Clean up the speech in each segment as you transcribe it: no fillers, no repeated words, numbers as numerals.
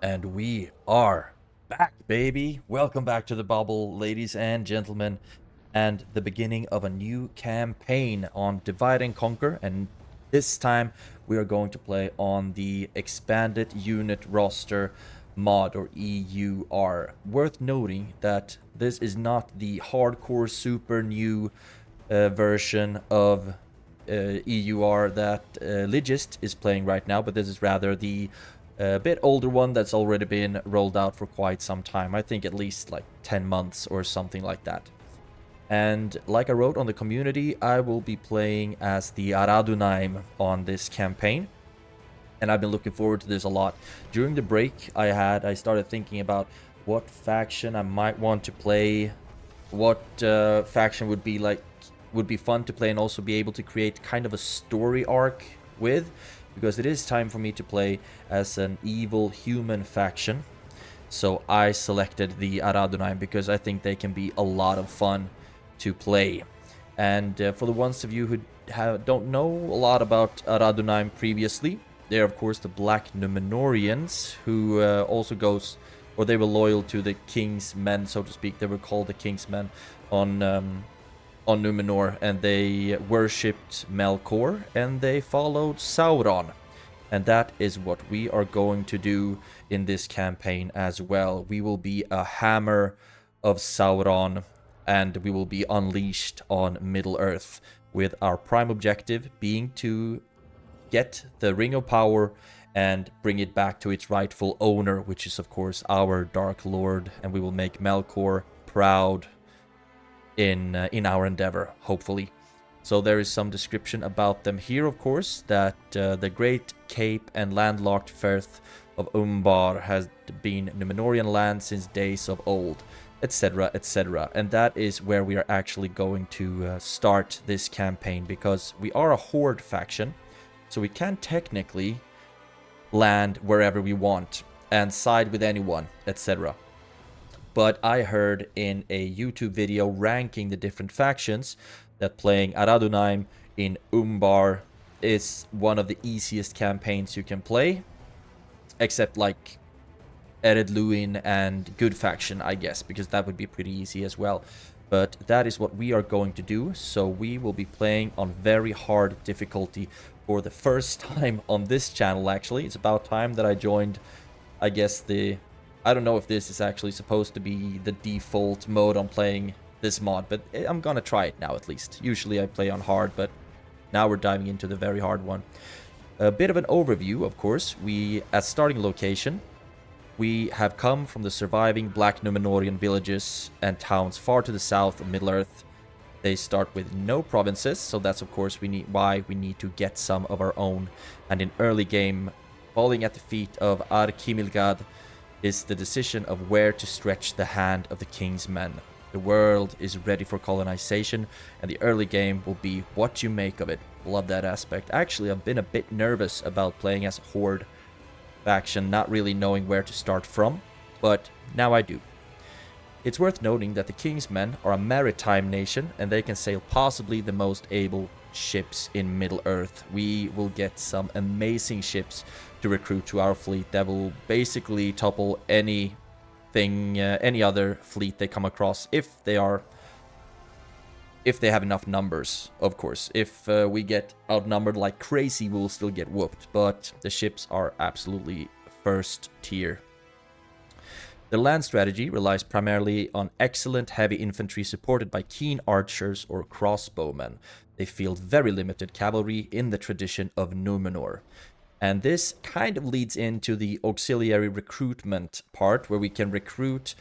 And we are back, baby. Welcome back to the bubble, ladies and gentlemen, and the beginning of a new campaign on Divide and Conquer. And this time we are going to play on the expanded unit roster mod, or EUR. Worth noting that this is not the hardcore super new version of EUR that Ligist is playing right now, but this is rather the a bit older one that's already been rolled out for quite some time. I think at least like 10 months or something like that. And like I wrote on the community, I will be playing as the Ar-Âdunâim on this campaign. And I've been looking forward to this a lot. During the break I started thinking about what faction I might want to play, what faction would be fun to play and also be able to create kind of a story arc with, because it is time for me to play as an evil human faction. So I selected the Ar-Âdunâim because I think they can be a lot of fun to play. And for the ones of you who don't know a lot about Ar-Âdunâim previously, they're of course the Black Númenóreans, who also goes, or they were loyal to the King's Men, so to speak. They were called the King's Men on Númenor, and they worshipped Melkor, and they followed Sauron. And that is what we are going to do in this campaign as well. We will be a hammer of Sauron, and we will be unleashed on Middle-earth, with our prime objective being to get the Ring of Power and bring it back to its rightful owner, which is of course our Dark Lord, and we will make Melkor proud in our endeavor, hopefully. So there is some description about them here, of course, that the great cape and landlocked firth of Umbar has been Númenorian land since days of old, etc., etc. And that is where we are actually going to start this campaign, because we are a horde faction, so we can technically land wherever we want and side with anyone, etc. But I heard in a YouTube video ranking the different factions that playing Ar-Âdunâim in Umbar is one of the easiest campaigns you can play, except like Eredluin and Good Faction, I guess, because that would be pretty easy as well. But that is what we are going to do, so we will be playing on very hard difficulty for the first time on this channel, actually. It's about time that I joined, I guess, I don't know if this is actually supposed to be the default mode on playing this mod, but I'm gonna try it now at least. Usually I play on hard, but now we're diving into the very hard one. A bit of an overview, of course. At starting location, we have come from the surviving Black Númenórean villages and towns far to the south of Middle-earth. They start with no provinces, so that's of course why we need to get some of our own. And in early game, falling at the feet of Ar-Kimilgad is the decision of where to stretch the hand of the King's Men. The world is ready for colonization, and the early game will be what you make of it. Love that aspect. Actually, I've been a bit nervous about playing as a horde faction, not really knowing where to start from, but now I do. It's worth noting that the King's Men are a maritime nation, and they can sail possibly the most able ships in Middle-earth. We will get some amazing ships to recruit to our fleet that will basically topple any other fleet they come across, if they have enough numbers, of course. If we get outnumbered like crazy, we will still get whooped, but the ships are absolutely first tier. The land strategy relies primarily on excellent heavy infantry supported by keen archers or crossbowmen. They field very limited cavalry in the tradition of Númenor. And this kind of leads into the auxiliary recruitment part, where we can recruit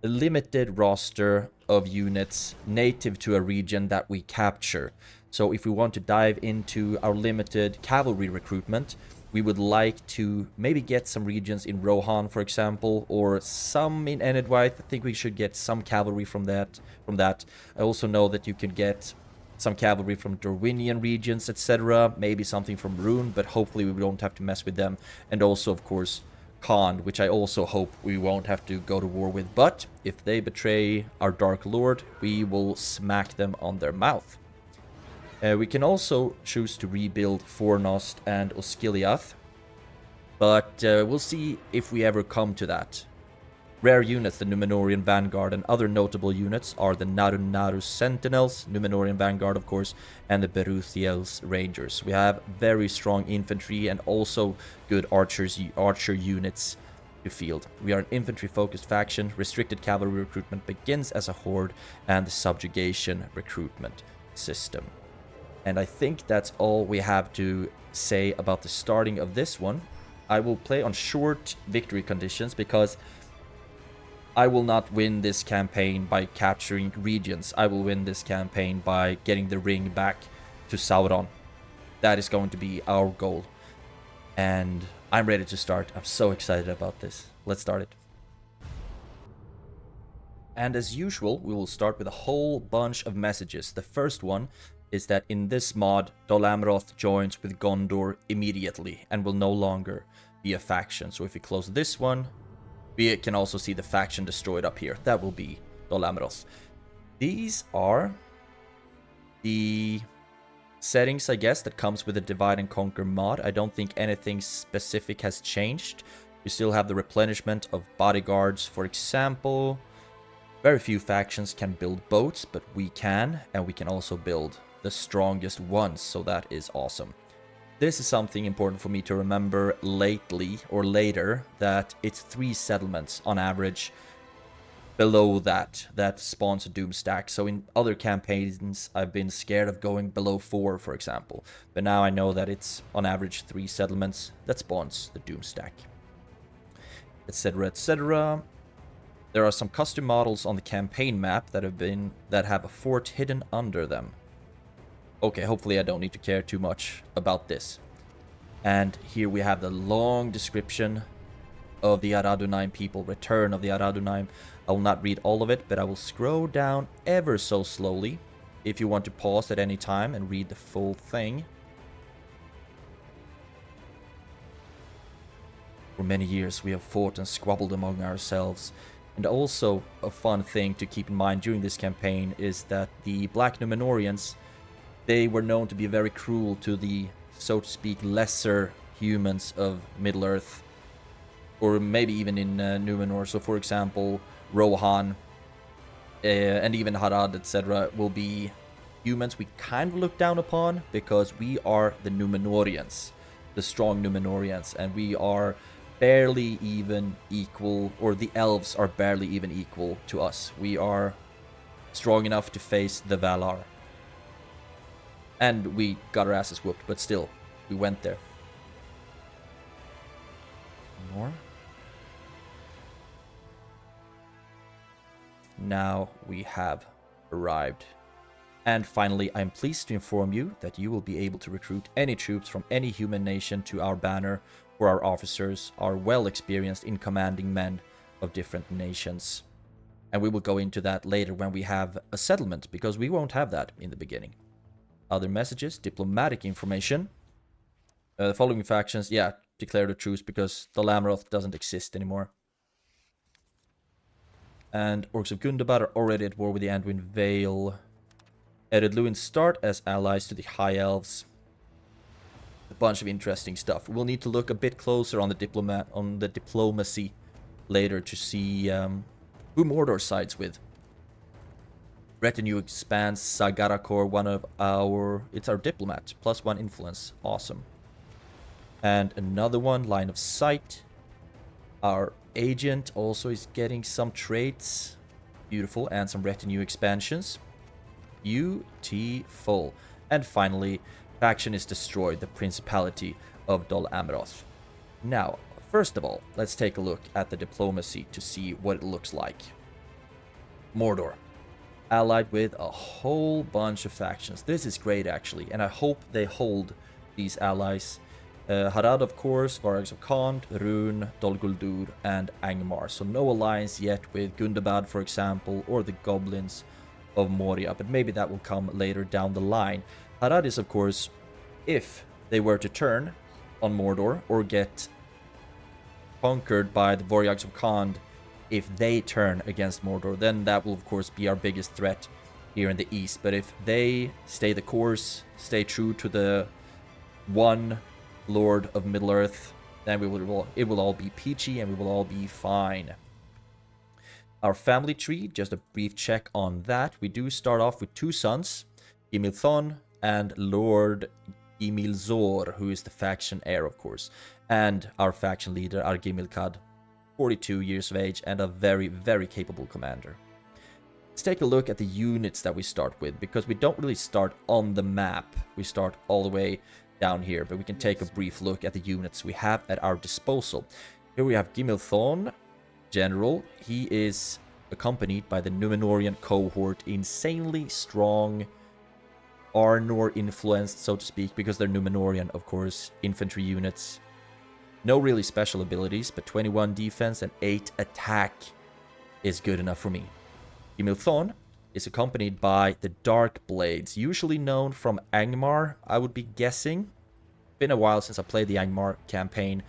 a limited roster of units native to a region that we capture. So if we want to dive into our limited cavalry recruitment, we would like to maybe get some regions in Rohan, for example, or some in Enedwaith. I think we should get some cavalry from that. I also know that you can get some cavalry from Dorwinian regions, etc. Maybe something from Rune, but hopefully we don't have to mess with them. And also, of course, Khan, which I also hope we won't have to go to war with. But if they betray our Dark Lord, we will smack them on their mouth. We can also choose to rebuild Fornost and Osgiliath. But we'll see if we ever come to that. Rare units, the Númenórean Vanguard, and other notable units are the Naru Sentinels, Númenórean Vanguard of course, and the Beruthiel's Rangers. We have very strong infantry and also good archer units to field. We are an infantry-focused faction. Restricted cavalry recruitment begins as a horde, and the subjugation recruitment system. And I think that's all we have to say about the starting of this one. I will play on short victory conditions because I will not win this campaign by capturing regions. I will win this campaign by getting the ring back to Sauron. That is going to be our goal. And I'm ready to start. I'm so excited about this. Let's start it. And as usual, we will start with a whole bunch of messages. The first one is that in this mod, Dol Amroth joins with Gondor immediately and will no longer be a faction. So if we close this one, we can also see the faction destroyed up here. That will be Dol Amroth. These are the settings, I guess, that comes with the Divide and Conquer mod. I don't think anything specific has changed. We still have the replenishment of bodyguards, for example. Very few factions can build boats, but we can, and we can also build the strongest ones, so that is awesome. This is something important for me to remember lately or later, that it's 3 settlements on average below that spawns a doom stack. So in other campaigns, I've been scared of going below 4, for example. But now I know that it's on average 3 settlements that spawns the doom stack. Etc, etc. There are some custom models on the campaign map that have a fort hidden under them. Okay, hopefully I don't need to care too much about this. And here we have the long description of the Ar-Âdunâim people, return of the Ar-Âdunâim. I will not read all of it, but I will scroll down ever so slowly if you want to pause at any time and read the full thing. For many years we have fought and squabbled among ourselves. And also a fun thing to keep in mind during this campaign is that the Black Númenóreans, they were known to be very cruel to the, so to speak, lesser humans of Middle-earth. Or maybe even in Númenor. So for example, Rohan and even Harad, etc. will be humans we kind of look down upon because we are the Númenóreans, the strong Númenóreans, and we are barely even equal, or the elves are barely even equal to us. We are strong enough to face the Valar. And we got our asses whooped, but still, we went there. More. Now we have arrived. And finally, I'm pleased to inform you that you will be able to recruit any troops from any human nation to our banner, for our officers are well experienced in commanding men of different nations. And we will go into that later when we have a settlement, because we won't have that in the beginning. Other messages, diplomatic information. The following factions, yeah, declared a truce because Dol Amroth doesn't exist anymore. And Orcs of Gundabad are already at war with the Anduin Vale. Eredluin start as allies to the High Elves. A bunch of interesting stuff. We'll need to look a bit closer on the diplomacy later to see who Mordor sides with. Retinue expands. Sagarakor, it's our diplomat, +1 influence. Awesome. And another one, line of sight. Our agent also is getting some traits. Beautiful. And some retinue expansions. Beautiful. And finally, faction is destroyed, the Principality of Dol Amroth. Now, first of all, let's take a look at the diplomacy to see what it looks like. Mordor. Allied with a whole bunch of factions. This is great, actually, and I hope they hold these allies. Harad, of course, Vargs of Khand, Rune, Dol Guldur, and Angmar. So no alliance yet with Gundabad, for example, or the Goblins of Moria, but maybe that will come later down the line. Harad is, of course, if they were to turn on Mordor or get conquered by the Vargs of Khand, if they turn against Mordor, then that will of course be our biggest threat here in the east. But if they stay the course, stay true to the one Lord of Middle-earth, and it will all be peachy, and we will all be fine. Our family tree, just a brief check on that. We do start off with 2 sons, Gimilthon and Lord Gimilzor, who is the faction heir, of course. And our faction leader, Ar-Gimilkad, 42 years of age and a very, very capable commander. Let's take a look at the units that we start with, because we don't really start on the map. We start all the way down here, but we can take a brief look at the units we have at our disposal. Here we have Gimilthon, General. He is accompanied by the Númenórean cohort, insanely strong, Arnor influenced, so to speak, because they're Númenórean, of course, infantry units. No really special abilities, but 21 defense and 8 attack is good enough for me. Gimilthon is accompanied by the Dark Blades, usually known from Angmar, I would be guessing. Been a while since I played the Angmar campaign,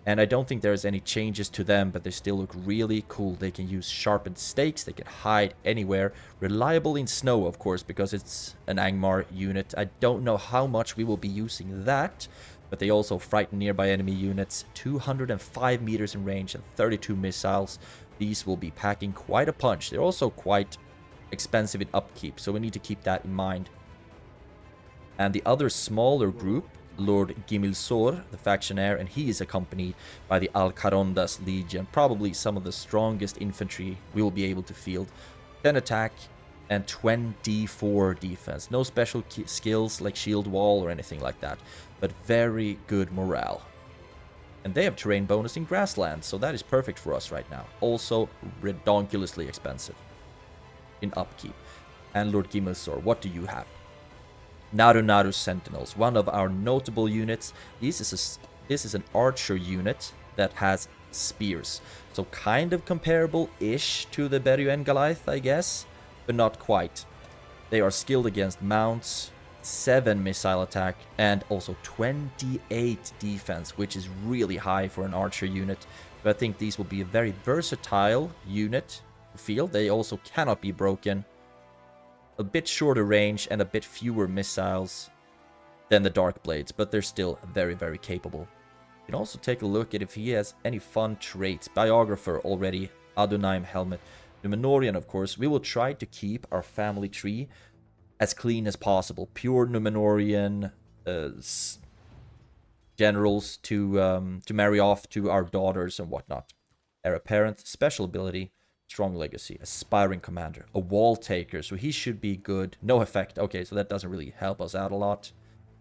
and I don't think there's any changes to them, but they still look really cool. They can use sharpened stakes, they can hide anywhere. Reliable in snow, of course, because it's an Angmar unit. I don't know how much we will be using that, but they also frighten nearby enemy units. 205 meters in range and 32 missiles. These will be packing quite a punch. They're also quite expensive in upkeep, so we need to keep that in mind. And the other smaller group, Lord Gimilzor, the faction heir, and he is accompanied by the Alcarondas Legion, probably some of the strongest infantry we will be able to field. 10 attack and 24 defense. No special skills like shield wall or anything like that, but very good morale. And they have terrain bonus in grassland, so that is perfect for us right now. Also redonkulously expensive in upkeep. And Lord Gimilzor, what do you have? Naru Sentinels, one of our notable units. This is an archer unit that has spears, so kind of comparable-ish to the Beruen Goliath, I guess, but not quite. They are skilled against mounts, 7 missile attack, and also 28 defense, which is really high for an archer unit. But I think these will be a very versatile unit to field. They also cannot be broken. A bit shorter range and a bit fewer missiles than the Dark Blades, but they're still very, very capable. You can also take a look at if he has any fun traits. Biographer already, Ar-Âdunâim helmet. Númenórean, of course. We will try to keep our family tree as clean as possible. Pure Númenórean generals to marry off to our daughters and whatnot. Heir apparent, special ability. Strong legacy, aspiring commander, a wall taker, so he should be good. No effect. Okay, so that doesn't really help us out a lot.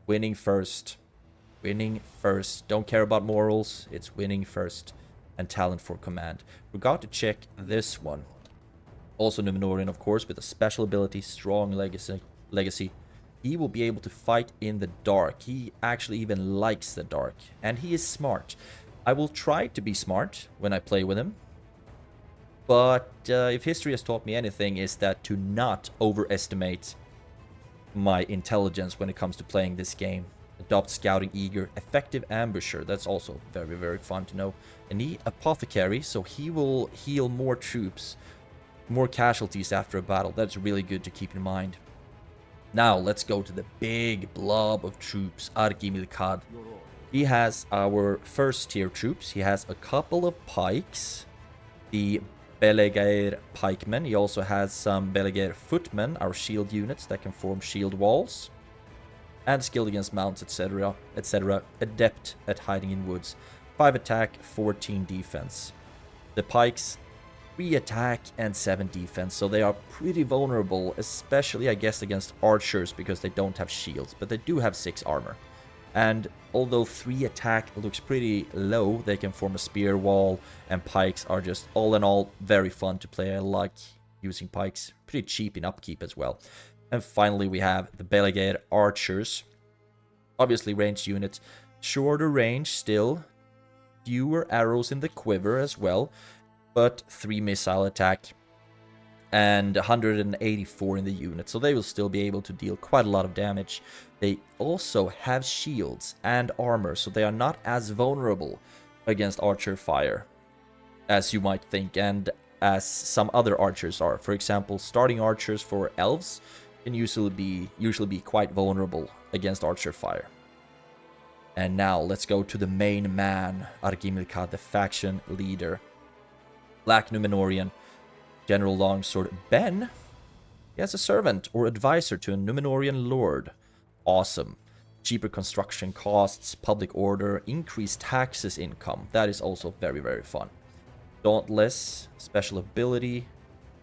Winning first. Winning first. Don't care about morals. It's winning first. And talent for command. Forgot to check this one. Also Númenórean, of course, with a special ability, strong legacy. He will be able to fight in the dark. He actually even likes the dark. And he is smart. I will try to be smart when I play with him. But if history has taught me anything, is that to not overestimate my intelligence when it comes to playing this game. Adopt scouting eager, effective ambusher. That's also very, very fun to know. And he apothecary, so he will heal more troops, more casualties after a battle. That's really good to keep in mind. Now let's go to the big blob of troops, Ar-Gimilkad. He has our first tier troops. He has a couple of pikes. The Belegair pikemen. He also has some Belegair footmen, our shield units that can form shield walls. And skilled against mounts, etc., etc. Adept at hiding in woods. 5 attack, 14 defense. The pikes, 3 attack and 7 defense, so they are pretty vulnerable, especially, I guess, against archers because they don't have shields, but they do have 6 armor. And although 3 attack looks pretty low, they can form a spear wall, and pikes are just, all in all, very fun to play. I like using pikes. Pretty cheap in upkeep as well. And finally, we have the Belegair archers. Obviously, ranged units. Shorter range still. Fewer arrows in the quiver as well. But 3 missile attack. And 184 in the unit, so they will still be able to deal quite a lot of damage. They also have shields and armor, so they are not as vulnerable against archer fire as you might think, and as some other archers are. For example, starting archers for elves can usually be quite vulnerable against archer fire. And now let's go to the main man, Argimilka, the faction leader. Black Númenórean, General Longsword Ben. He has a servant or advisor to a Númenórean lord. Awesome. Cheaper construction costs, public order, increased taxes income. That is also very, very fun. Dauntless, special ability,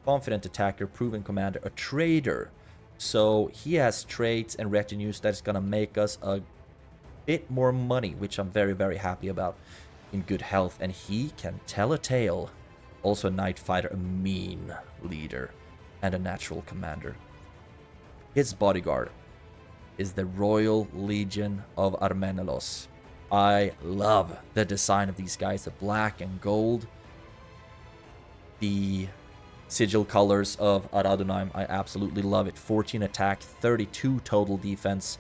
confident attacker, proven commander, a trader. So he has traits and retinues that's gonna make us a bit more money, which I'm very, very happy about. In good health, and he can tell a tale. Also a knight fighter, a mean leader, and a natural commander. His bodyguard is the Royal Legion of Armenelos. I love the design of these guys, the black and gold. The sigil colors of Ar-Âdunâim, I absolutely love it. 14 attack, 32 total defense.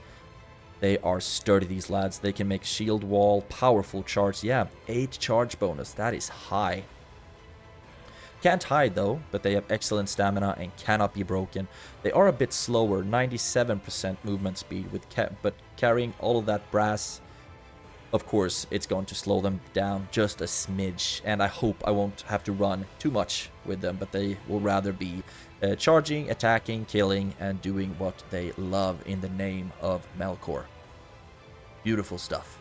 They are sturdy, these lads. They can make shield wall, powerful charge. Yeah, 8 charge bonus. That is high. Can't hide though, but they have excellent stamina and cannot be broken. They are a bit slower, 97% movement speed, but carrying all of that brass, of course, it's going to slow them down just a smidge. And I hope I won't have to run too much with them, but they will rather be charging, attacking, killing, and doing what they love in the name of Melkor. Beautiful stuff.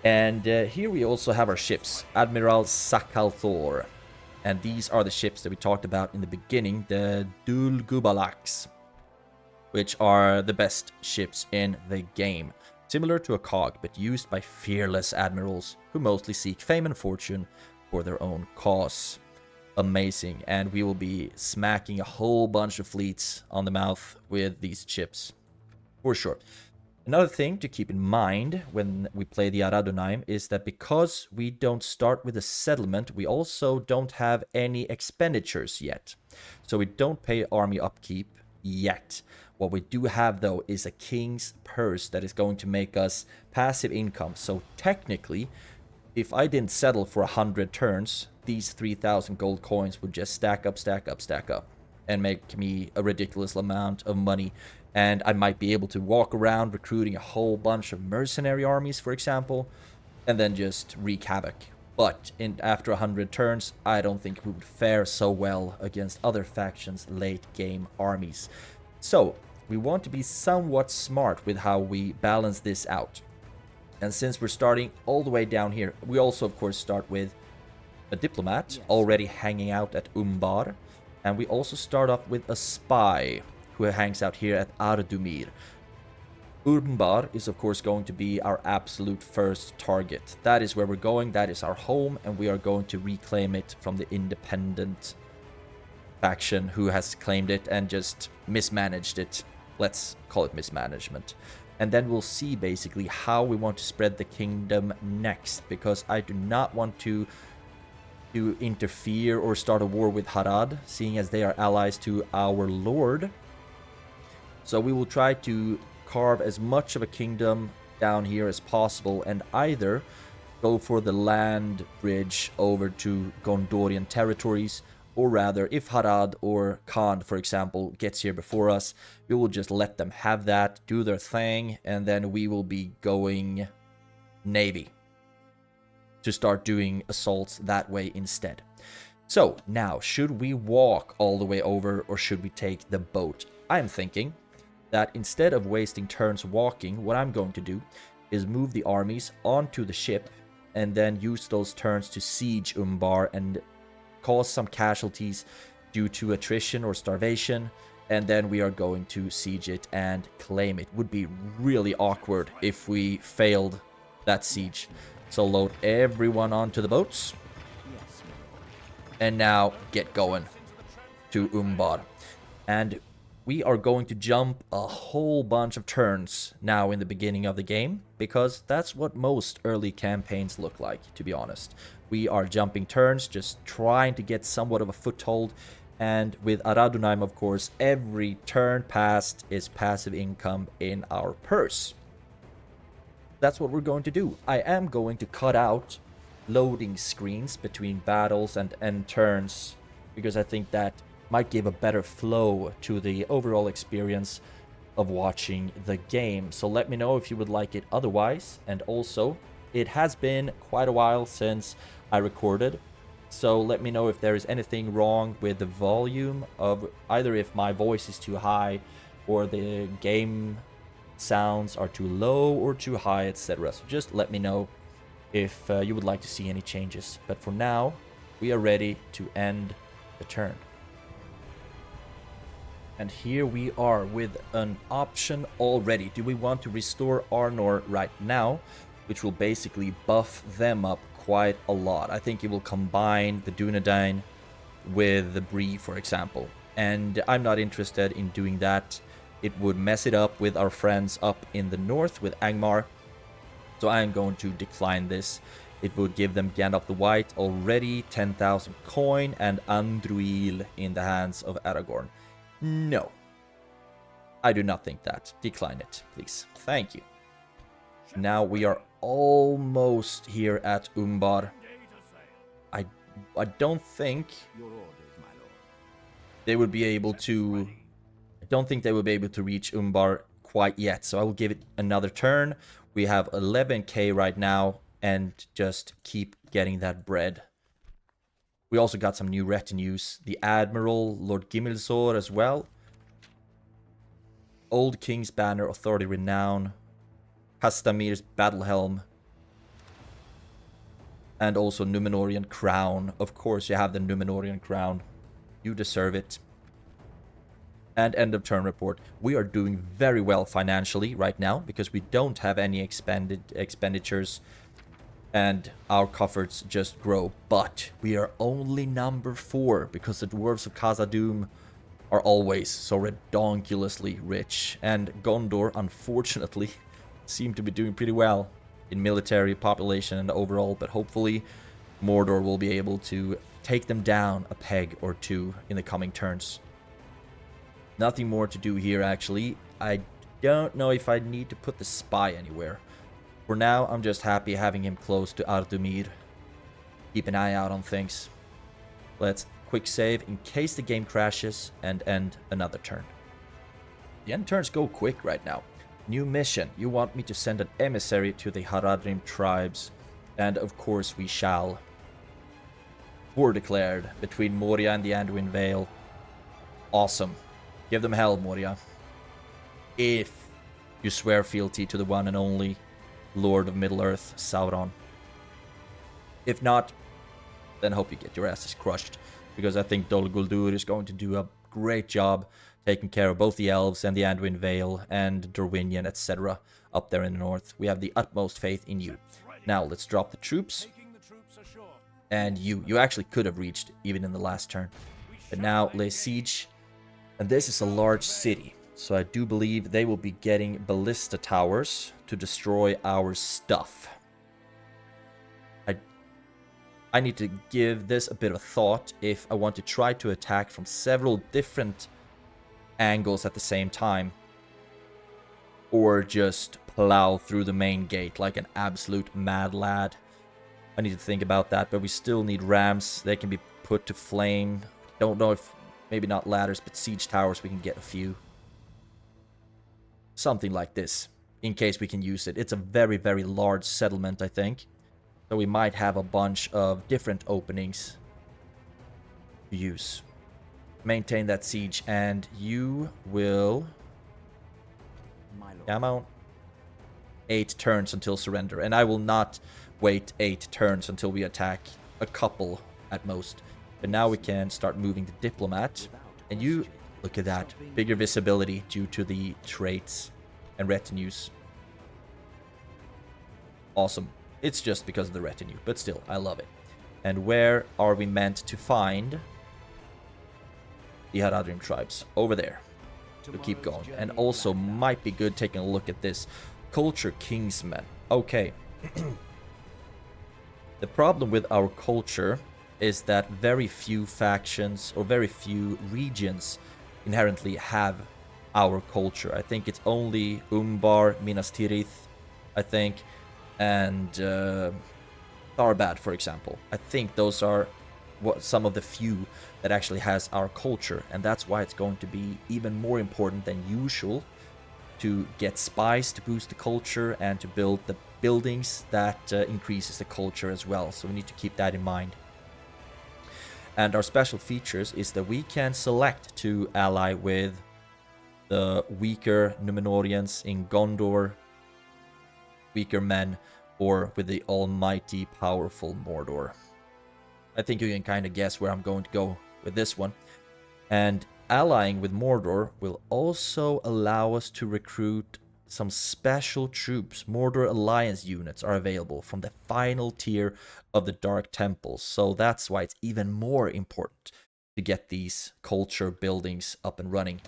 And here we also have our ships. Admiral Sakalthor. And these are the ships that we talked about in the beginning, the Dulgubalaks, which are the best ships in the game. Similar to a cog, but used by fearless admirals who mostly seek fame and fortune for their own cause. Amazing, and we will be smacking a whole bunch of fleets on the mouth with these ships, for sure. Another thing to keep in mind when we play the Ar-Âdunâim is that because we don't start with a settlement, we also don't have any expenditures yet. So we don't pay army upkeep yet. What we do have though is a king's purse that is going to make us passive income. So technically, if I didn't settle for 100 turns, these 3,000 gold coins would just stack up, and make me a ridiculous amount of money. And I might be able to walk around recruiting a whole bunch of mercenary armies, for example, and then just wreak havoc. But after 100 turns, I don't think we would fare so well against other factions' late game armies. So we want to be somewhat smart with how we balance this out. And since we're starting all the way down here, we also of course start with a diplomat already hanging out at Umbar. And we also start off with a spy who hangs out here at Ardumir. Umbar is of course going to be our absolute first target. That is where we're going, that is our home, and we are going to reclaim it from the independent faction who has claimed it and just mismanaged it. Let's call it mismanagement. And then we'll see basically how we want to spread the kingdom next, because I do not want to interfere or start a war with Harad, seeing as they are allies to our lord. So we will try to carve as much of a kingdom down here as possible and either go for the land bridge over to Gondorian territories, or rather, if Harad or Khan, for example, gets here before us, we will just let them have that, do their thing, and then we will be going navy to start doing assaults that way instead. So now, should we walk all the way over or should we take the boat? I'm thinking that instead of wasting turns walking, what I'm going to do is move the armies onto the ship and then use those turns to siege Umbar and cause some casualties due to attrition or starvation, and then we are going to siege it and claim it. Would be really awkward if we failed that siege. So load everyone onto the boats and now get going to Umbar. And we are going to jump a whole bunch of turns now in the beginning of the game, because that's what most early campaigns look like, to be honest. We are jumping turns, just trying to get somewhat of a foothold, and with Ar-Âdunâim, of course, every turn passed is passive income in our purse. That's what we're going to do. I am going to cut out loading screens between battles and end turns, because I think that might give a better flow to the overall experience. of watching the game. So let me know if you would like it otherwise. And also, it has been quite a while since I recorded. So let me know if there is anything wrong with the volume of either if my voice is too high or the game sounds are too low or too high, etc. So just let me know if you would like to see any changes. But for now, we are ready to end the turn. And here we are with an option already. Do we want to restore Arnor right now, which will basically buff them up quite a lot? I think it will combine the Dunedain with the Bree, for example. And I'm not interested in doing that. It would mess it up with our friends up in the north with Angmar. So I'm going to decline this. It would give them Gandalf the White already, 10,000 coin, and Andruil in the hands of Aragorn. No. I do not think that. Decline it, please. Thank you. Now we are almost here at Umbar. I don't think they would be able to... I don't think they will be able to reach Umbar quite yet. So I will give it another turn. We have 11k right now. And just keep getting that bread. We also got some new retinues. The Admiral, Lord Gimilsor as well. Old King's Banner, Authority Renown. Castamir's Battle Helm. And also Númenórean Crown. Of course, you have the Númenórean Crown. You deserve it. And end of turn report. We are doing very well financially right now because we don't have any expenditures. And our coffers just grow. But we are only number 4 because the Dwarves of Khazad-dûm are always so redonkulously rich. And Gondor, unfortunately, seem to be doing pretty well in military, population, and overall. But hopefully, Mordor will be able to take them down a peg or two in the coming turns. Nothing more to do here, actually. I don't know if I need to put the spy anywhere. For now, I'm just happy having him close to Ar-Âdunâim. Keep an eye out on things. Let's quick save in case the game crashes and end another turn. The end turns go quick right now. New mission. You want me to send an emissary to the Haradrim tribes. And of course we shall. War declared between Moria and the Anduin Vale. Awesome. Give them hell, Moria. If you swear fealty to the one and only Lord of Middle-earth, Sauron. If not, then hope you get your asses crushed. Because I think Dol Guldur is going to do a great job taking care of both the Elves and the Anduin Vale and Dorwinion, etc. up there in the north. We have the utmost faith in you. Now, let's drop the troops. And you actually could have reached even in the last turn. But now, lay siege. And this is a large city. So I do believe they will be getting ballista towers to destroy our stuff. I need to give this a bit of thought if I want to try to attack from several different angles at the same time. Or just plow through the main gate like an absolute mad lad. I need to think about that, but we still need rams. They can be put to flame. Don't know if, maybe not ladders, but siege towers, we can get a few. Something like this, in case we can use it. It's a very, very large settlement, I think. So we might have a bunch of different openings to use. Maintain that siege, and you will... Come on. 8 turns until surrender, and I will not wait 8 turns until we attack. A couple at most. But now we can start moving the diplomat, and you... Look at that. Bigger visibility due to the traits and retinues. Awesome. It's just because of the retinue, but still, I love it. And where are we meant to find the Haradrim tribes? Over there. To keep going. And also might be good taking a look at this. Culture Kingsmen. Okay. The problem with our culture is that very few factions or very few regions inherently have our culture. I think it's only Umbar, Minas Tirith, I think, and Tharbad, for example. I think those are some of the few that actually has our culture, and that's why it's going to be even more important than usual to get spies to boost the culture and to build the buildings that increases the culture as well. So we need to keep that in mind. And our special features is that we can select to ally with the weaker Númenóreans in Gondor, weaker men, or with the almighty powerful Mordor. I think you can kind of guess where I'm going to go with this one. And allying with Mordor will also allow us to recruit some special troops. Mordor Alliance units are available from the final tier of the Dark Temples. So that's why it's even more important to get these culture buildings up and running.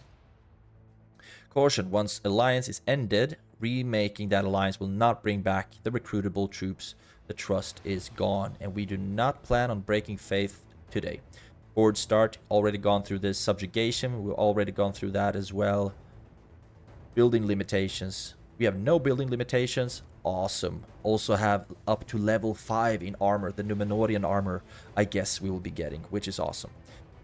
Caution, once alliance is ended, remaking that alliance will not bring back the recruitable troops. The trust is gone, and we do not plan on breaking faith today. Board start, already gone through this. Subjugation, we've already gone through that as well. Building limitations, we have no building limitations. Awesome. Also have up to level 5 in armor, the Númenórean armor I guess we will be getting, which is awesome.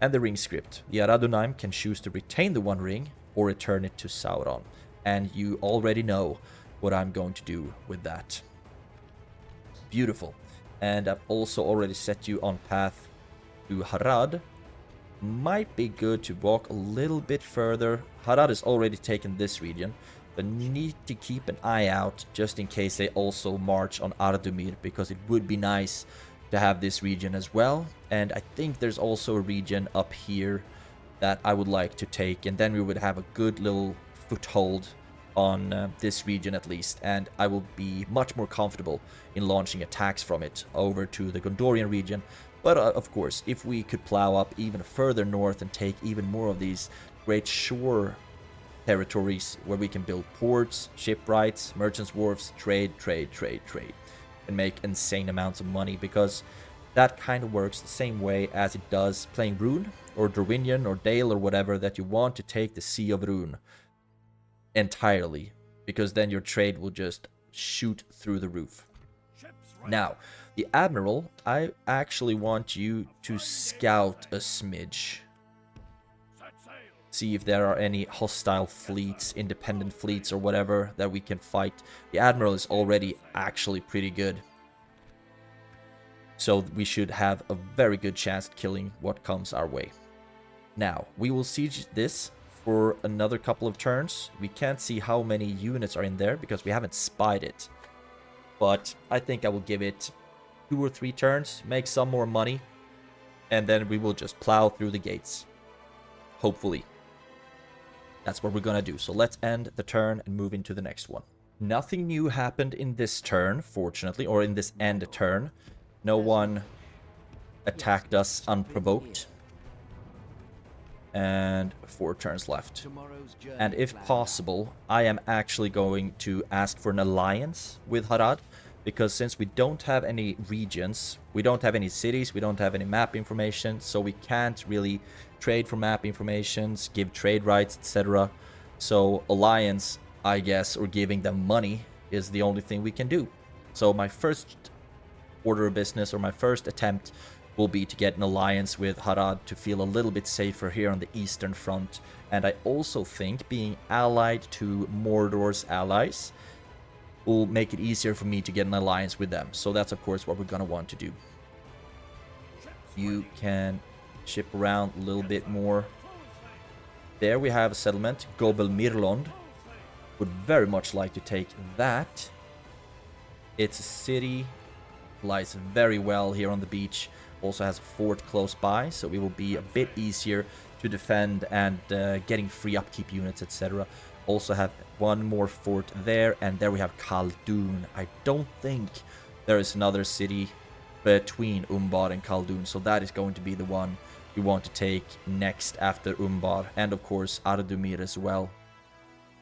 And the ring script, the Ar-Âdunâim can choose to retain the one ring or return it to Sauron. And you already know what I'm going to do with that. Beautiful. And I've also already set you on path to Harad. Might be good to walk a little bit further. Harad has already taken this region, but you need to keep an eye out just in case they also march on Ar-Âdunâim, because it would be nice to have this region as well. And I think there's also a region up here that I would like to take, and then we would have a good little foothold on this region at least, and I will be much more comfortable in launching attacks from it over to the Gondorian region. But of course, if we could plow up even further north and take even more of these great shore territories where we can build ports, shipwrights, merchants' wharfs, trade, and make insane amounts of money, because that kind of works the same way as it does playing Rune or Dorwinion or Dale or whatever, that you want to take the Sea of Rune entirely, because then your trade will just shoot through the roof. Now, the Admiral, I actually want you to scout a smidge. See if there are any hostile fleets, independent fleets or whatever that we can fight. The Admiral is already actually pretty good, so we should have a very good chance at killing what comes our way. Now, we will siege this for another couple of turns. We can't see how many units are in there because we haven't spied it. But I think I will give it 2 or 3 turns, make some more money, and then we will just plow through the gates. Hopefully. That's what we're gonna do. So let's end the turn and move into the next one. Nothing new happened in this turn, fortunately, or in this end turn. No one attacked us unprovoked. And 4 turns left. And if possible, I am actually going to ask for an alliance with Harad, because since we don't have any regions, we don't have any cities, we don't have any map information, so we can't really trade for map informations, give trade rights, etc. So alliance, I guess, or giving them money is the only thing we can do. So my first order of business, or my first attempt, will be to get an alliance with Harad to feel a little bit safer here on the eastern front. And I also think being allied to Mordor's allies will make it easier for me to get an alliance with them. So that's of course what we're gonna want to do. You can ship around a little bit more. There we have a settlement, Gobelmirlond. Would very much like to take that. It's a city, lies very well here on the beach. Also has a fort close by, so it will be a bit easier to defend and getting free upkeep units, etc. Also have one more fort there, and there we have Khaldun. I don't think there is another city between Umbar and Khaldun, so that is going to be the one we want to take next after Umbar, and of course Ar-Âdunâim as well.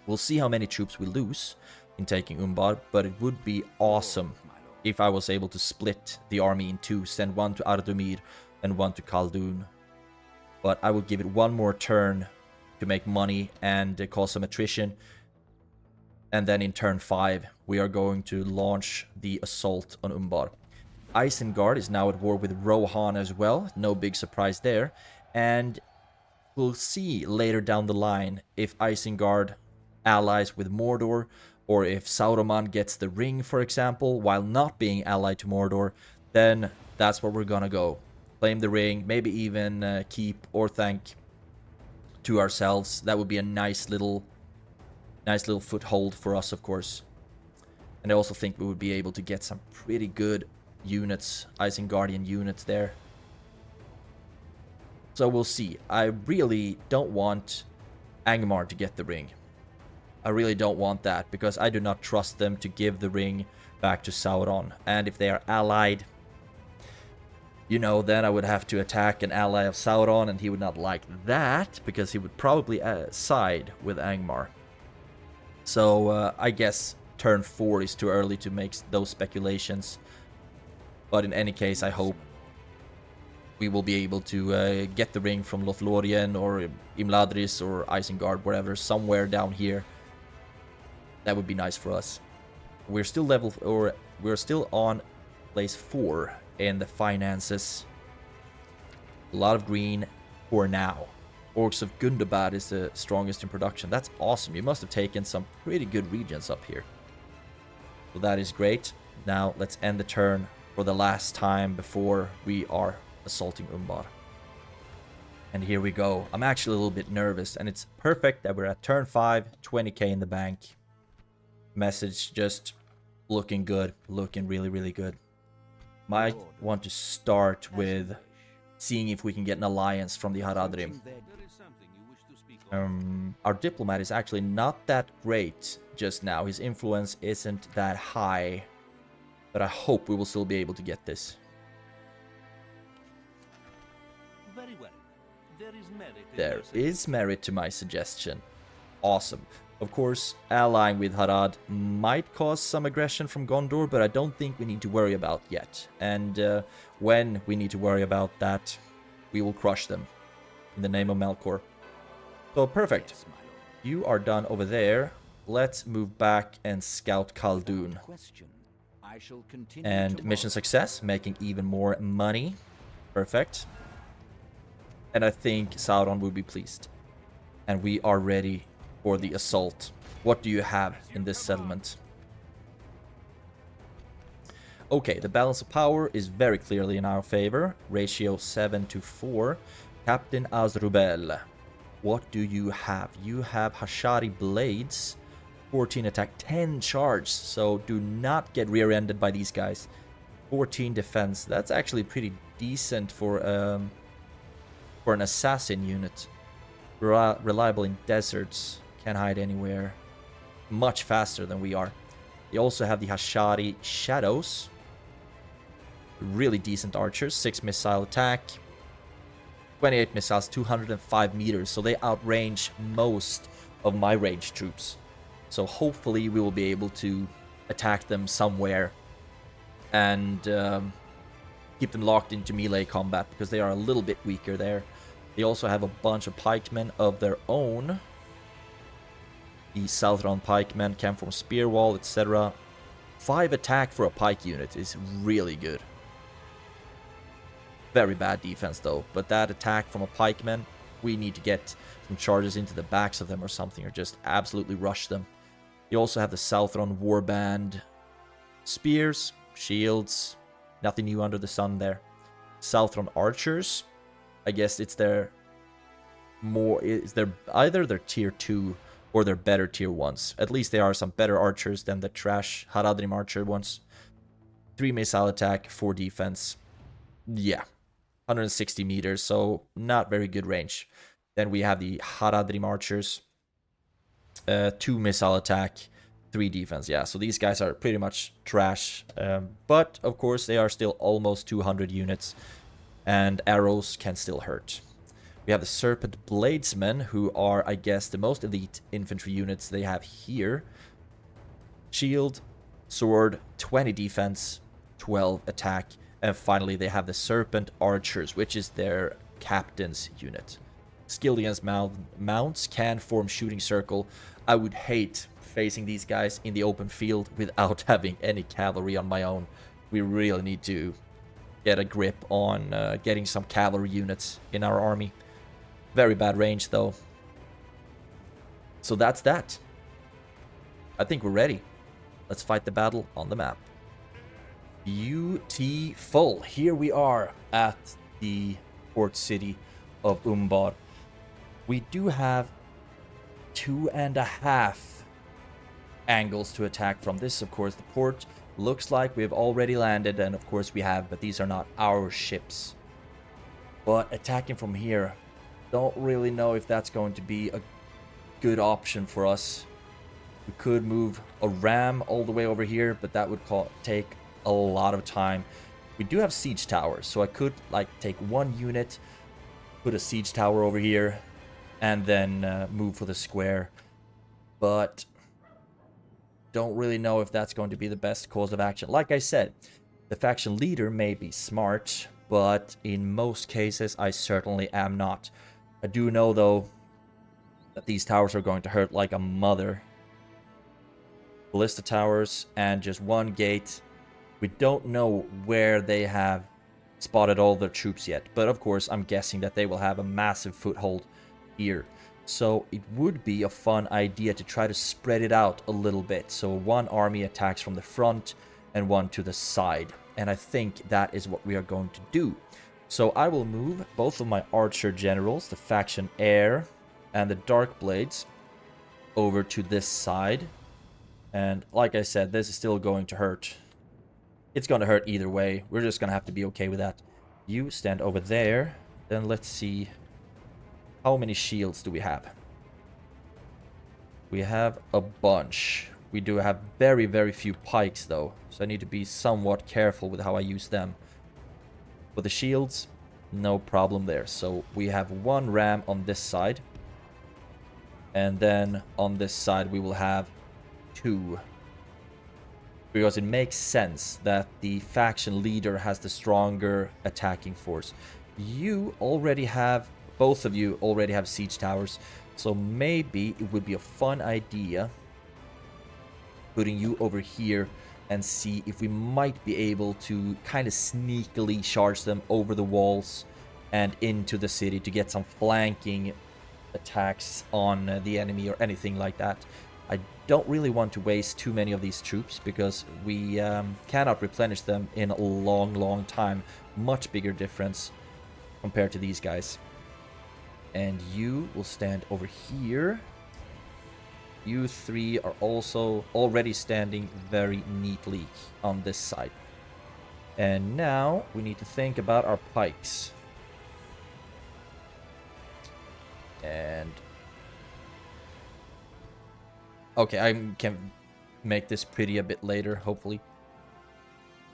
We'll see how many troops we lose in taking Umbar, but it would be awesome if I was able to split the army in 2, send one to Ar-Âdunâim and one to Khaldun. But I will give it one more turn to make money and cause some attrition. And then in turn 5, we are going to launch the assault on Umbar. Isengard is now at war with Rohan as well. No big surprise there. And we'll see later down the line if Isengard allies with Mordor, or if Sauron gets the ring, for example, while not being allied to Mordor, then that's where we're gonna go. Claim the ring, maybe even keep or thank to ourselves. That would be a nice little foothold for us, of course. And I also think we would be able to get some pretty good units, Guardian units there. So we'll see. I really don't want Angmar to get the ring. I really don't want that, because I do not trust them to give the ring back to Sauron. And if they are allied, you know, then I would have to attack an ally of Sauron, and he would not like that, because he would probably side with Angmar. So I guess turn 4 is too early to make those speculations. But in any case, I hope we will be able to get the ring from Lothlorien or Imladris or Isengard, wherever, somewhere down here. That would be nice for us. We're still we're still on place 4 in the finances. A lot of green for now. Orcs of Gundabad is the strongest in production. That's awesome. You must have taken some pretty good regions up here. So that is great. Now let's end the turn for the last time before we are assaulting Umbar. And here we go. I'm actually a little bit nervous, and it's perfect that we're at turn 5, 20k in the bank. Message just looking good, looking really, really good. Might want to start with seeing if we can get an alliance from the Ar-Âdunâim. Our diplomat is actually not that great just now. His influence isn't that high, but I hope we will still be able to get this. Very well. There is merit to my suggestion. Awesome. Of course, allying with Harad might cause some aggression from Gondor, but I don't think we need to worry about yet. And when we need to worry about that, we will crush them in the name of Melkor. So perfect. You are done over there. Let's move back and scout Khaldun. And mission success, making even more money. Perfect. And I think Sauron will be pleased. And we are ready for the assault. What do you have in this settlement? Okay, the balance of power is very clearly in our favor. Ratio 7-4. Captain Azrubel. What do you have? You have Hashari Blades. 14 attack, 10 charge. So do not get rear-ended by these guys. 14 defense. That's actually pretty decent for an assassin unit. Reliable in deserts. Can hide anywhere. Much faster than we are. They also have the Hashari Shadows. Really decent archers. 6 missile attack. 28 missiles, 205 meters. So they outrange most of my range troops. So hopefully we will be able to attack them somewhere. And keep them locked into melee combat, because they are a little bit weaker there. They also have a bunch of pikemen of their own. The Southron pikemen can form spear wall, etc. 5 attack for a pike unit is really good. Very bad defense though, but that attack from a pikeman, we need to get some charges into the backs of them or something, or just absolutely rush them. You also have the Southron warband. Spears, shields, nothing new under the sun there. Southron archers, I guess it's their either their tier 2 or their better tier 1s. At least there are some better archers than the trash Har-Âdunâim archer ones. 3 missile attack, 4 defense. Yeah, 160 meters, so not very good range. Then we have the Har-Âdunâim archers. 2 missile attack, 3 defense. Yeah, so these guys are pretty much trash. But, of course, they are still almost 200 units. And arrows can still hurt. We have the Serpent Bladesmen, who are, I guess, the most elite infantry units they have here. Shield, sword, 20 defense, 12 attack. And finally, they have the Serpent Archers, which is their captain's unit. Skilled against mounts, can form shooting circle. I would hate facing these guys in the open field without having any cavalry on my own. We really need to get a grip on getting some cavalry units in our army. Very bad range though. So that's that. I think we're ready. Let's fight the battle on the map. Beautiful. Here we are at the port city of Umbar. We do have 2.5 angles to attack from. This, of course, the port looks like we've already landed, and of course we have, but these are not our ships. But attacking from here, don't really know if that's going to be a good option for us. We could move a ram all the way over here, but that would take a lot of time. We do have siege towers, so I could like take one unit, put a siege tower over here, and then move for the square. But don't really know if that's going to be the best course of action. Like I said, the faction leader may be smart, but in most cases I certainly am not. I do know though that these towers are going to hurt like a mother. Ballista towers and just one gate. We don't know where they have spotted all their troops yet, but of course I'm guessing that they will have a massive foothold here. So it would be a fun idea to try to spread it out a little bit. So one army attacks from the front and one to the side. And I think that is what we are going to do. So I will move both of my archer generals, the faction heir and the dark blades, over to this side. And like I said, this is still going to hurt. It's going to hurt either way. We're just going to have to be okay with that. You stand over there. Then let's see. How many shields do we have? We have a bunch. We do have very, very few pikes though. So I need to be somewhat careful with how I use them. For the shields, no problem there. So we have one ram on this side. And then on this side we will have 2. Because it makes sense that the faction leader has the stronger attacking force. You already have, both of you already have siege towers. So maybe it would be a fun idea putting you over here and see if we might be able to kind of sneakily charge them over the walls and into the city to get some flanking attacks on the enemy or anything like that. I don't really want to waste too many of these troops because we cannot replenish them in a long time. Much bigger difference compared to these guys. And you will stand over here. You 3 are also already standing very neatly on this side. And now we need to think about our pikes. And okay, I can make this pretty a bit later, hopefully.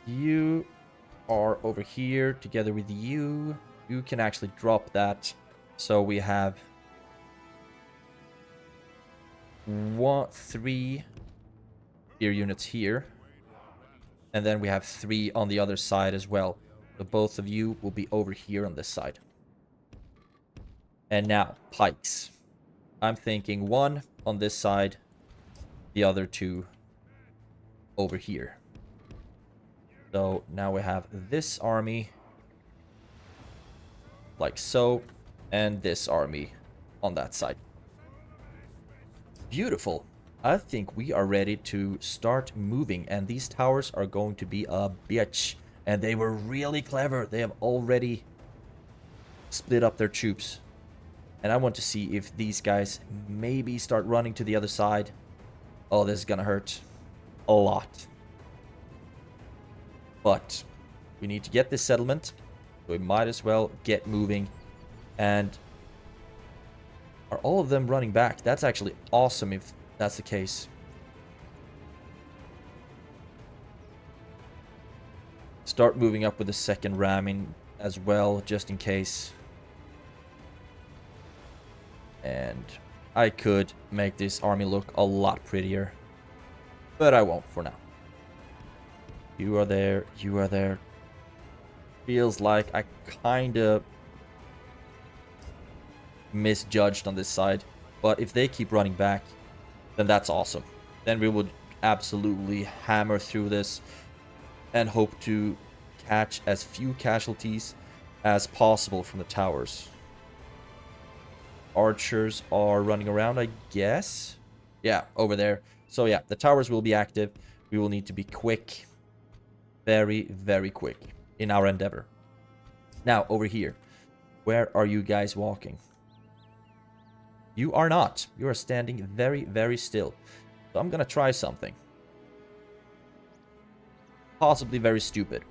You are over here together with you. You can actually drop that. So we have 3 spear units here. And then we have 3 on the other side as well. So both of you will be over here on this side. And now, pikes. I'm thinking 1 on this side, the other 2 over here. So now we have this army, like so, and this army on that side. Beautiful. I think we are ready to start moving, and these towers are going to be a bitch. And they were really clever. They have already split up their troops. And I want to see if these guys maybe start running to the other side. Oh, this is gonna hurt a lot. But we need to get this settlement. So we might as well get moving. And are all of them running back? That's actually awesome if that's the case. Start moving up with the second ramming as well, just in case. And I could make this army look a lot prettier. But I won't for now. You are there. You are there. Feels like I kind of misjudged on this side. But if they keep running back, then that's awesome. Then we would absolutely hammer through this and hope to catch as few casualties as possible from the towers. Archers are running around, I guess. Yeah, over there. So yeah, the towers will be active. We will need to be quick. Very, very quick in our endeavor. Now, over here. Where are you guys walking? You are not. You are standing very, very still. So I'm gonna try something. Possibly very stupid.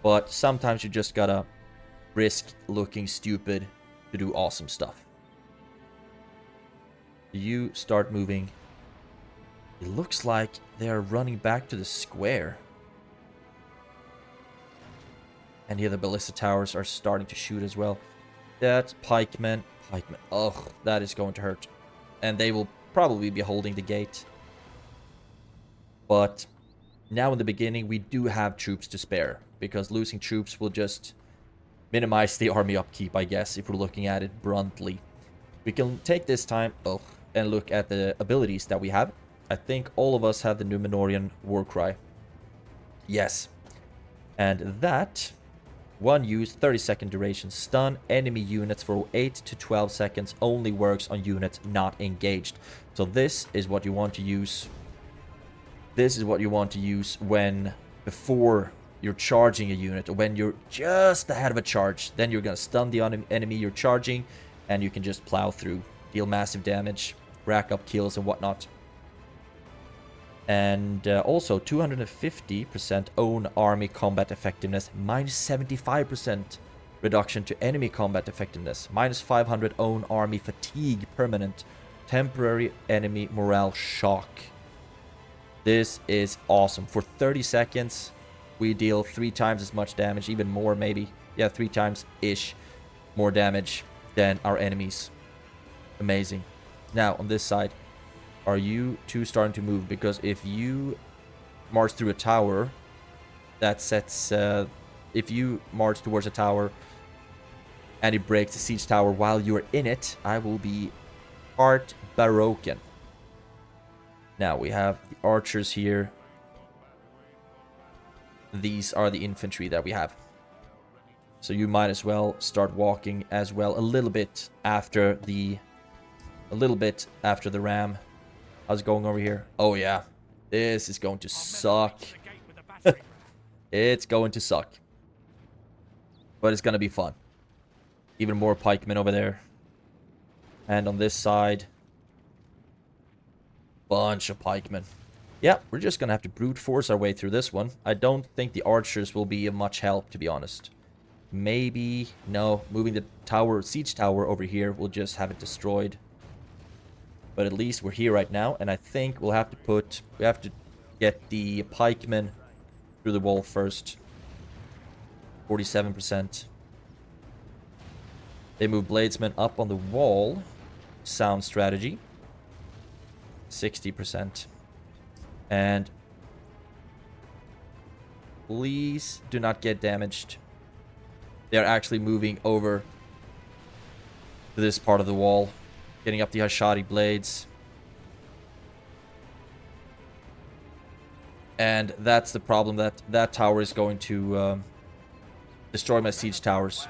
But sometimes you just gotta risk looking stupid to do awesome stuff. You start moving. It looks like they are running back to the square. And here the ballista towers are starting to shoot as well. That's pikemen. Pikemen. Ugh, that is going to hurt. And they will probably be holding the gate. But now in the beginning, we do have troops to spare. Because losing troops will just minimize the army upkeep, I guess, if we're looking at it bluntly. We can take this time and look at the abilities that we have. I think all of us have the Númenórean warcry. Yes. And that... one use, 30-second duration, stun enemy units for 8 to 12 seconds, only works on units not engaged. So this is what you want to use. This is what you want to use when, before you're charging a unit, or when you're just ahead of a charge. Then you're going to stun the enemy you're charging, and you can just plow through, deal massive damage, rack up kills and whatnot. And also 250% own army combat effectiveness, minus 75% reduction to enemy combat effectiveness, minus 500 own army fatigue permanent, temporary enemy morale shock. This is awesome. For 30 seconds, we deal 3 times as much damage, even more maybe. Yeah, 3 times-ish more damage than our enemies. Amazing. Now, on this side, are you two starting to move? Because if you march through a tower, that sets... if you march towards a tower and it breaks the siege tower while you're in it, I will be heartbroken. Now, we have the archers here. These are the infantry that we have. So you might as well start walking as well a little bit after the... ram. How's it going over here? Oh, yeah. This is going to suck. It's going to suck. But it's going to be fun. Even more pikemen over there. And on this side, bunch of pikemen. Yeah, we're just going to have to brute force our way through this one. I don't think the archers will be of much help, to be honest. Maybe... no, moving the tower, siege tower over here will just have it destroyed. But at least we're here right now, and I think we'll have to put... we have to get the pikemen through the wall first. 47%. They move bladesmen up on the wall. Sound strategy. 60%. And please do not get damaged. They're actually moving over to this part of the wall. Getting up the Hashadi blades. And that's the problem, that that tower is going to destroy my siege towers.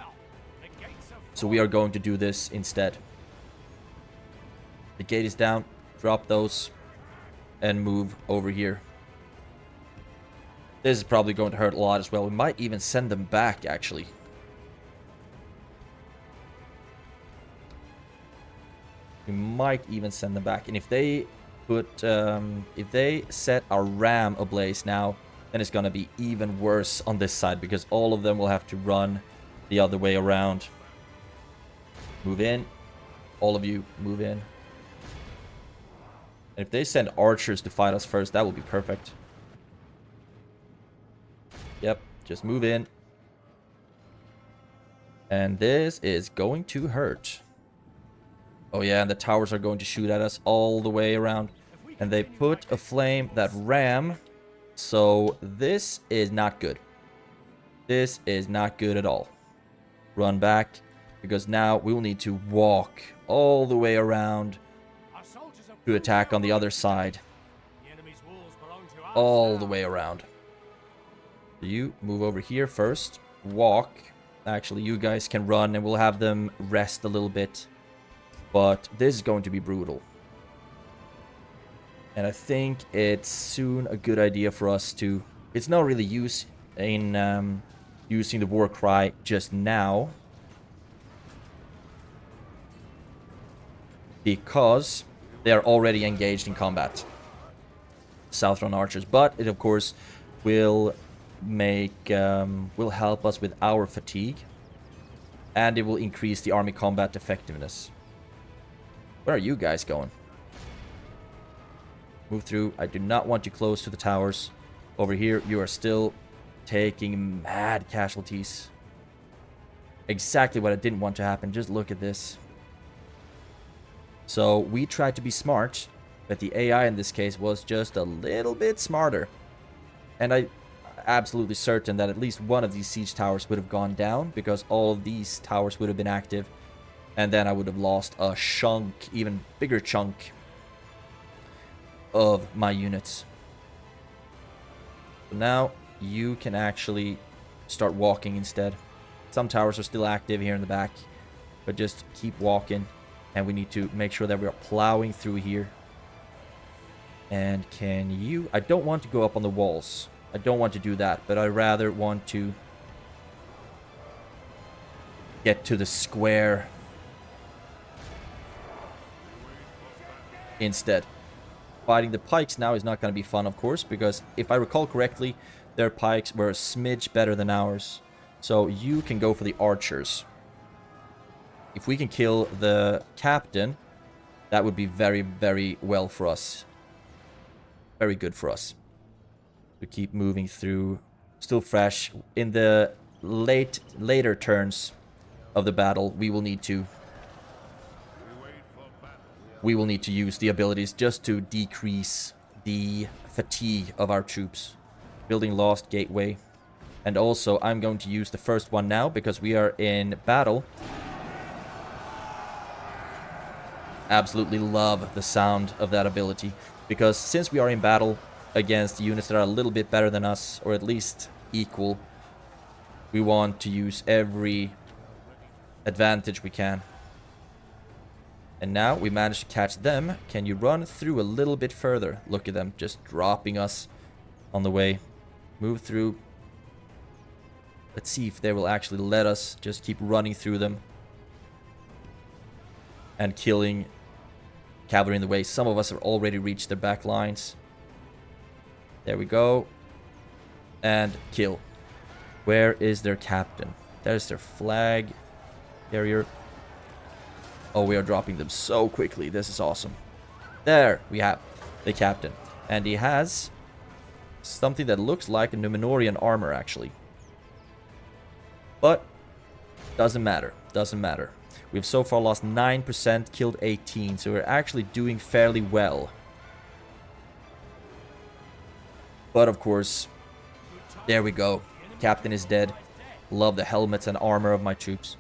So we are going to do this instead. The gate is down. Drop those. And move over here. This is probably going to hurt a lot as well. We might even send them back, actually. We might even send them back. And if they put... if they set our ram ablaze now, then it's going to be even worse on this side. Because all of them will have to run the other way around. Move in. All of you, move in. And if they send archers to fight us first, that will be perfect. Yep, just move in. And this is going to hurt. Oh yeah, and the towers are going to shoot at us all the way around. And they put aflame that ram. So this is not good. This is not good at all. Run back. Because now we will need to walk all the way around to attack on the other side. All the way around. You move over here first. Walk. Actually, you guys can run and we'll have them rest a little bit. But this is going to be brutal. And I think it's soon a good idea for us to... It's not really use in using the war cry just now, because they are already engaged in combat. Southron archers, but it of course will will help us with our fatigue, and it will increase the army combat effectiveness. Where are you guys going? Move through. I do not want you close to the towers. Over here, you are still taking mad casualties. Exactly what I didn't want to happen. Just look at this. So we tried to be smart, but the AI in this case was just a little bit smarter. And I'm absolutely certain that at least one of these siege towers would have gone down, because all of these towers would have been active. And then I would have lost a chunk, even bigger chunk of my units. So now you can actually start walking instead. Some towers are still active here in the back, but just keep walking. And we need to make sure that we are plowing through here. And can you... I don't want to go up on the walls. I don't want to do that, but I rather want to get to the square instead. Fighting the pikes now is not going to be fun, of course, because if I recall correctly, their pikes were a smidge better than ours. So you can go for the archers. If we can kill the captain, that would be very, very well for us. Very good for us. To keep moving through. Still fresh. In the later turns of the battle, we will need to use the abilities just to decrease the fatigue of our troops. Building Lost Gateway. And also, I'm going to use the first one now, because we are in battle. Absolutely love the sound of that ability. Because since we are in battle against units that are a little bit better than us, or at least equal, we want to use every advantage we can. And now we managed to catch them. Can you run through a little bit further? Look at them just dropping us on the way. Move through. Let's see if they will actually let us just keep running through them and killing cavalry in the way. Some of us have already reached their back lines. There we go. And kill. Where is their captain? There's their flag carrier. Oh, we are dropping them so quickly. This is awesome. There we have the captain. And he has something that looks like a Númenórean armor, actually. But doesn't matter. Doesn't matter. We've so far lost 9%, killed 18. So we're actually doing fairly well. But of course, there we go. Captain is dead. Love the helmets and armor of my troops.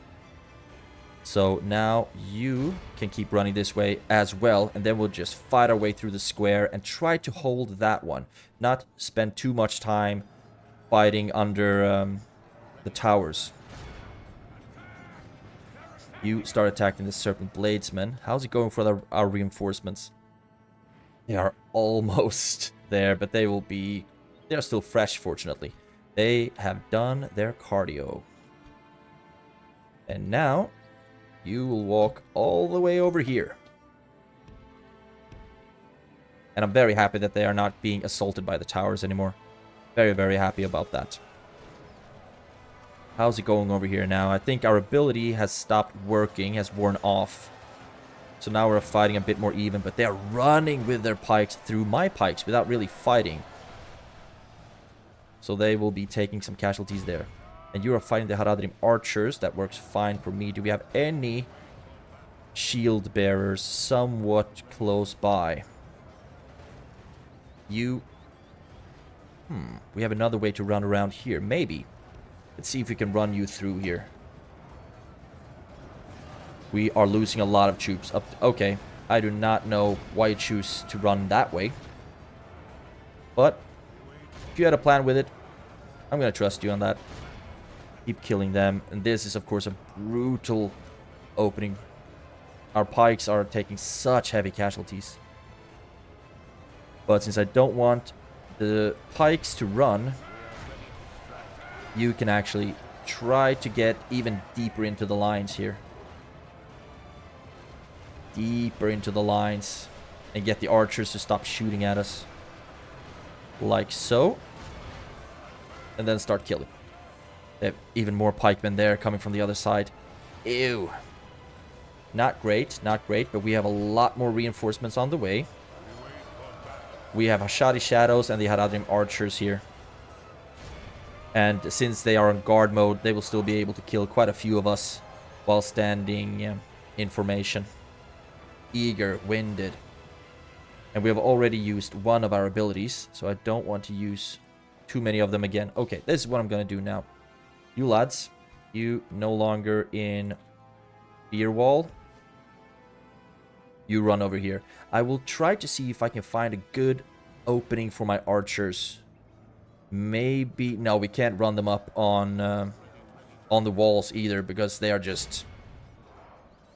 So now you can keep running this way as well. And then we'll just fight our way through the square and try to hold that one. Not spend too much time fighting under the towers. You start attacking the Serpent Bladesmen. How's it going for our reinforcements? They are almost there, but they will be... They're still fresh, fortunately. They have done their cardio. And now, you will walk all the way over here. And I'm very happy that they are not being assaulted by the towers anymore. Very, very happy about that. How's it going over here now? I think our ability has stopped working, has worn off. So now we're fighting a bit more even, but they're running with their pikes through my pikes without really fighting. So they will be taking some casualties there. And you are fighting the Ar-Âdunâim archers. That works fine for me. Do we have any shield bearers somewhat close by? You... we have another way to run around here. Maybe. Let's see if we can run you through here. We are losing a lot of troops. Okay, I do not know why you choose to run that way. But if you had a plan with it, I'm going to trust you on that. Keep killing them. And this is, of course, a brutal opening. Our pikes are taking such heavy casualties. But since I don't want the pikes to run, you can actually try to get even deeper into the lines here. Deeper into the lines. And get the archers to stop shooting at us. Like so. And then start killing. They have even more pikemen there coming from the other side. Ew. Not great, not great, but we have a lot more reinforcements on the way. We have Ashadi Shadows and the Ar-Âdunâim archers here. And since they are on guard mode, they will still be able to kill quite a few of us while standing in formation. Eager, winded. And we have already used one of our abilities, so I don't want to use too many of them again. Okay, this is what I'm going to do now. You lads, you no longer in fear wall. You run over here. I will try to see if I can find a good opening for my archers. Maybe... No, we can't run them up on the walls either, because they are just...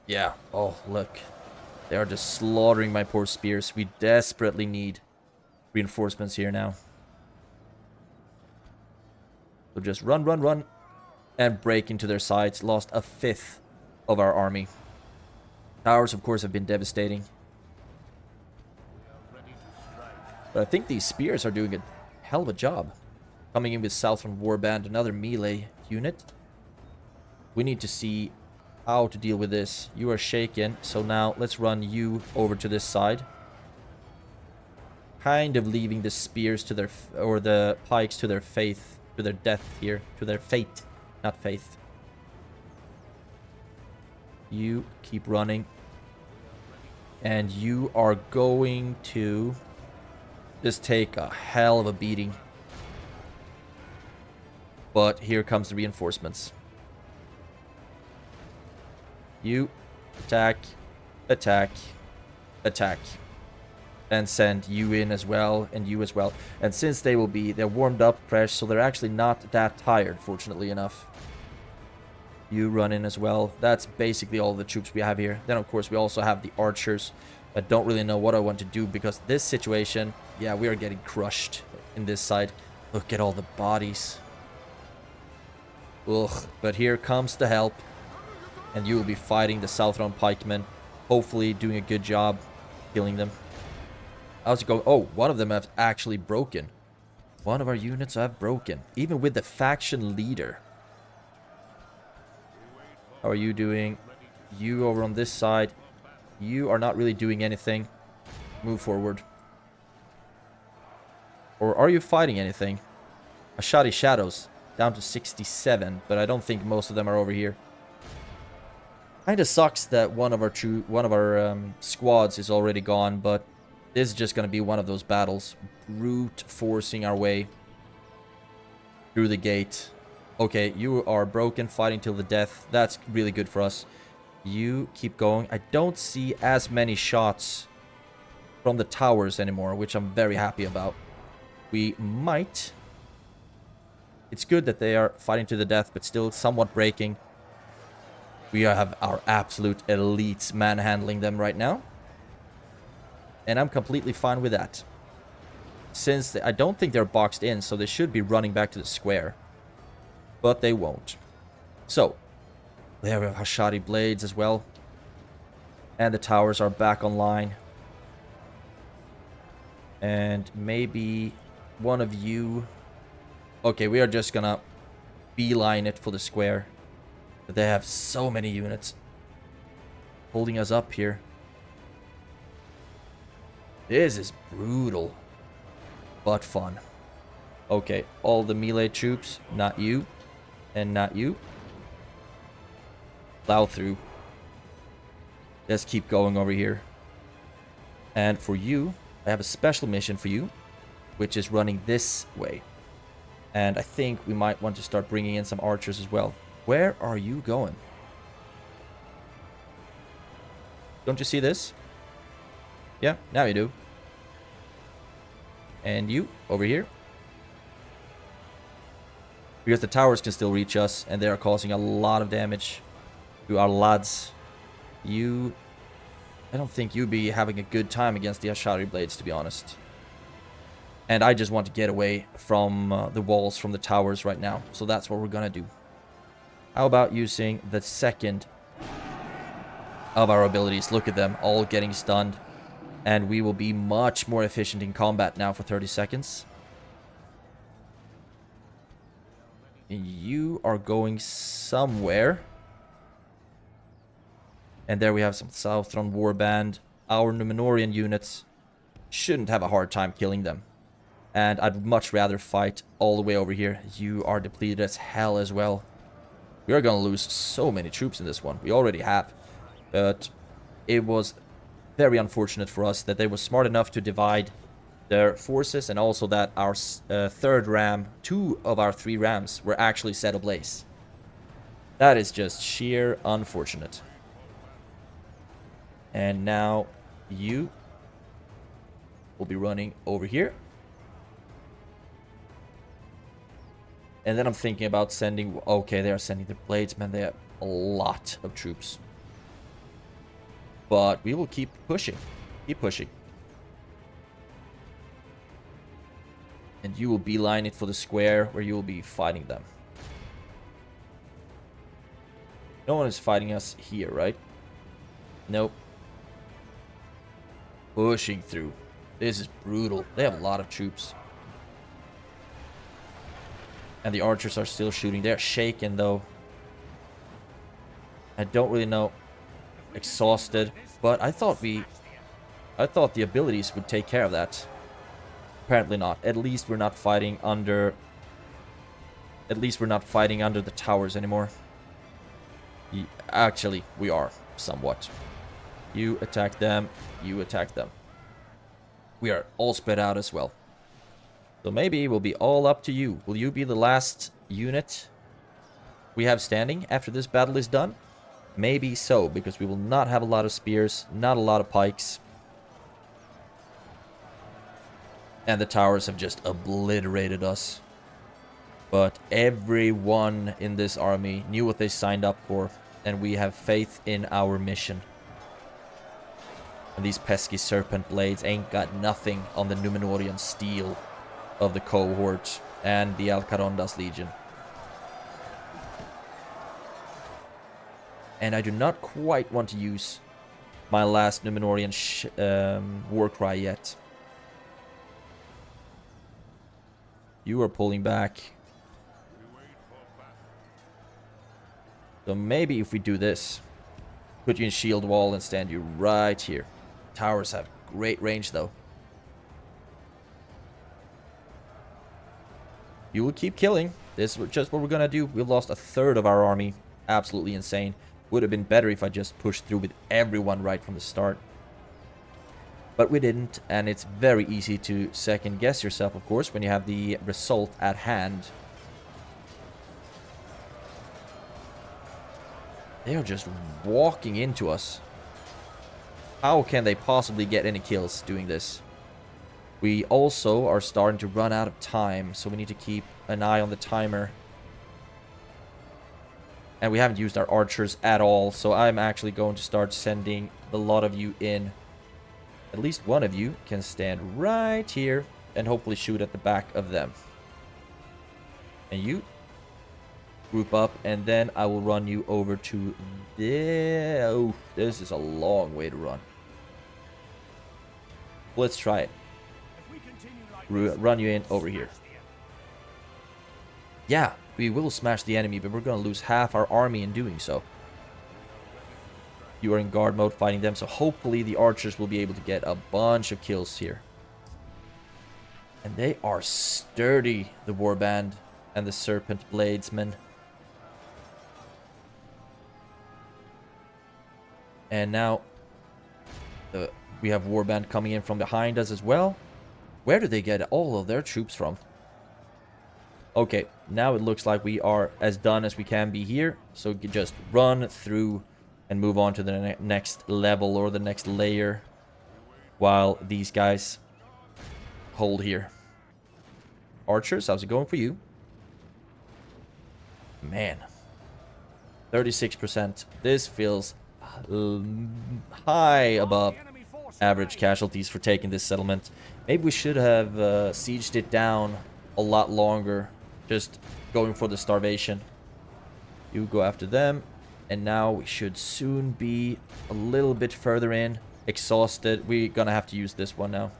Yeah. Oh, look. They are just slaughtering my poor spears. We desperately need reinforcements here now. So just run, run, run. And break into their sides. Lost a fifth of our army. Towers, of course, have been devastating. But I think these spears are doing a hell of a job. Coming in with Southern Warband, another melee unit. We need to see how to deal with this. You are shaken, so now let's run you over to this side. Kind of leaving the spears to their... or the pikes to their faith. To their death here. To their fate. Not faith. You keep running. And you are going to just take a hell of a beating. But here comes the reinforcements. You attack, attack, attack. And send you in as well, and you as well. And since they're warmed up fresh, so they're actually not that tired, fortunately enough. You run in as well. That's basically all the troops we have here. Then, of course, we also have the archers. I don't really know what I want to do, because this situation, yeah, we are getting crushed in this side. Look at all the bodies. Ugh, but here comes the help. And you will be fighting the Southron pikemen. Hopefully doing a good job killing them. How's it going? Oh, one of them have actually broken. One of our units have broken. Even with the faction leader. How are you doing? You over on this side. You are not really doing anything. Move forward. Or are you fighting anything? Ashadi Shadows. Down to 67. But I don't think most of them are over here. Kinda sucks that one of our squads is already gone. But this is just going to be one of those battles. Brute forcing our way through the gate. Okay, you are broken, fighting till the death. That's really good for us. You keep going. I don't see as many shots from the towers anymore, which I'm very happy about. We might... It's good that they are fighting to the death, but still somewhat breaking. We have our absolute elites manhandling them right now. And I'm completely fine with that. Since I don't think they're boxed in, so they should be running back to the square. But they won't. So, there we have Hashadi blades as well. And the towers are back online. And maybe one of you... Okay, we are just gonna beeline it for the square. But they have so many units holding us up here. This is brutal, but fun. Okay, all the melee troops, not you, and not you. Plow through. Let's keep going over here. And for you, I have a special mission for you, which is running this way. And I think we might want to start bringing in some archers as well. Where are you going? Don't you see this? Yeah, now you do. And you, over here. Because the towers can still reach us, and they are causing a lot of damage to our lads. You... I don't think you'd be having a good time against the Ashari blades, to be honest. And I just want to get away from the walls, from the towers right now. So that's what we're gonna do. How about using the second of our abilities? Look at them, all getting stunned. And we will be much more efficient in combat now for 30 seconds. You are going somewhere. And there we have some Southron Warband. Our Númenórean units shouldn't have a hard time killing them. And I'd much rather fight all the way over here. You are depleted as hell as well. We are going to lose so many troops in this one. We already have. But it was very unfortunate for us that they were smart enough to divide their forces, and also that our third ram, 2 of our 3 rams, were actually set ablaze. That is just sheer unfortunate. And now you will be running over here. And then I'm thinking about sending... Okay, they are sending their blades, man. They have a lot of troops. But we will keep pushing. Keep pushing. And you will beeline it for the square where you will be fighting them. No one is fighting us here, right? Nope. Pushing through. This is brutal. They have a lot of troops. And the archers are still shooting. They're shaken, though. I don't really know. Exhausted. But I thought the abilities would take care of that. Apparently not. At least we're not fighting under... At least we're not fighting under the towers anymore. Actually, we are. Somewhat. You attack them. You attack them. We are all spread out as well. So maybe it will be all up to you. Will you be the last unit we have standing after this battle is done? Maybe so, because we will not have a lot of spears, not a lot of pikes. And the towers have just obliterated us. But everyone in this army knew what they signed up for, and we have faith in our mission. And these pesky serpent blades ain't got nothing on the Númenórean steel of the cohort and the Alcaronda's legion. And I do not quite want to use my last Númenórean war cry yet. You are pulling back. So maybe if we do this, put you in shield wall and stand you right here. Towers have great range though. You will keep killing. This is just what we're gonna do. We lost a third of our army. Absolutely insane. Would have been better if I just pushed through with everyone right from the start. But we didn't, and it's very easy to second guess yourself, of course, when you have the result at hand. They are just walking into us. How can they possibly get any kills doing this? We also are starting to run out of time, so we need to keep an eye on the timer. And we haven't used our archers at all, so I'm actually going to start sending a lot of you in. At least one of you can stand right here and hopefully shoot at the back of them. And you group up, and then I will run you over to there. Oh, this is a long way to run. Let's try it. Run you in over here. Yeah, we will smash the enemy, but we're going to lose half our army in doing so. You are in guard mode fighting them, so hopefully the archers will be able to get a bunch of kills here. And they are sturdy, the warband and the serpent bladesmen. And now we have warband coming in from behind us as well. Where do they get all of their troops from? Okay, now it looks like we are as done as we can be here. So just run through and move on to the next level or the next layer while these guys hold here. Archers, how's it going for you? Man, 36%. This feels high above average casualties for taking this settlement. Maybe we should have sieged it down a lot longer, just going for the starvation. You go after them, and now we should soon be a little bit further in, exhausted. We're gonna have to use this one now.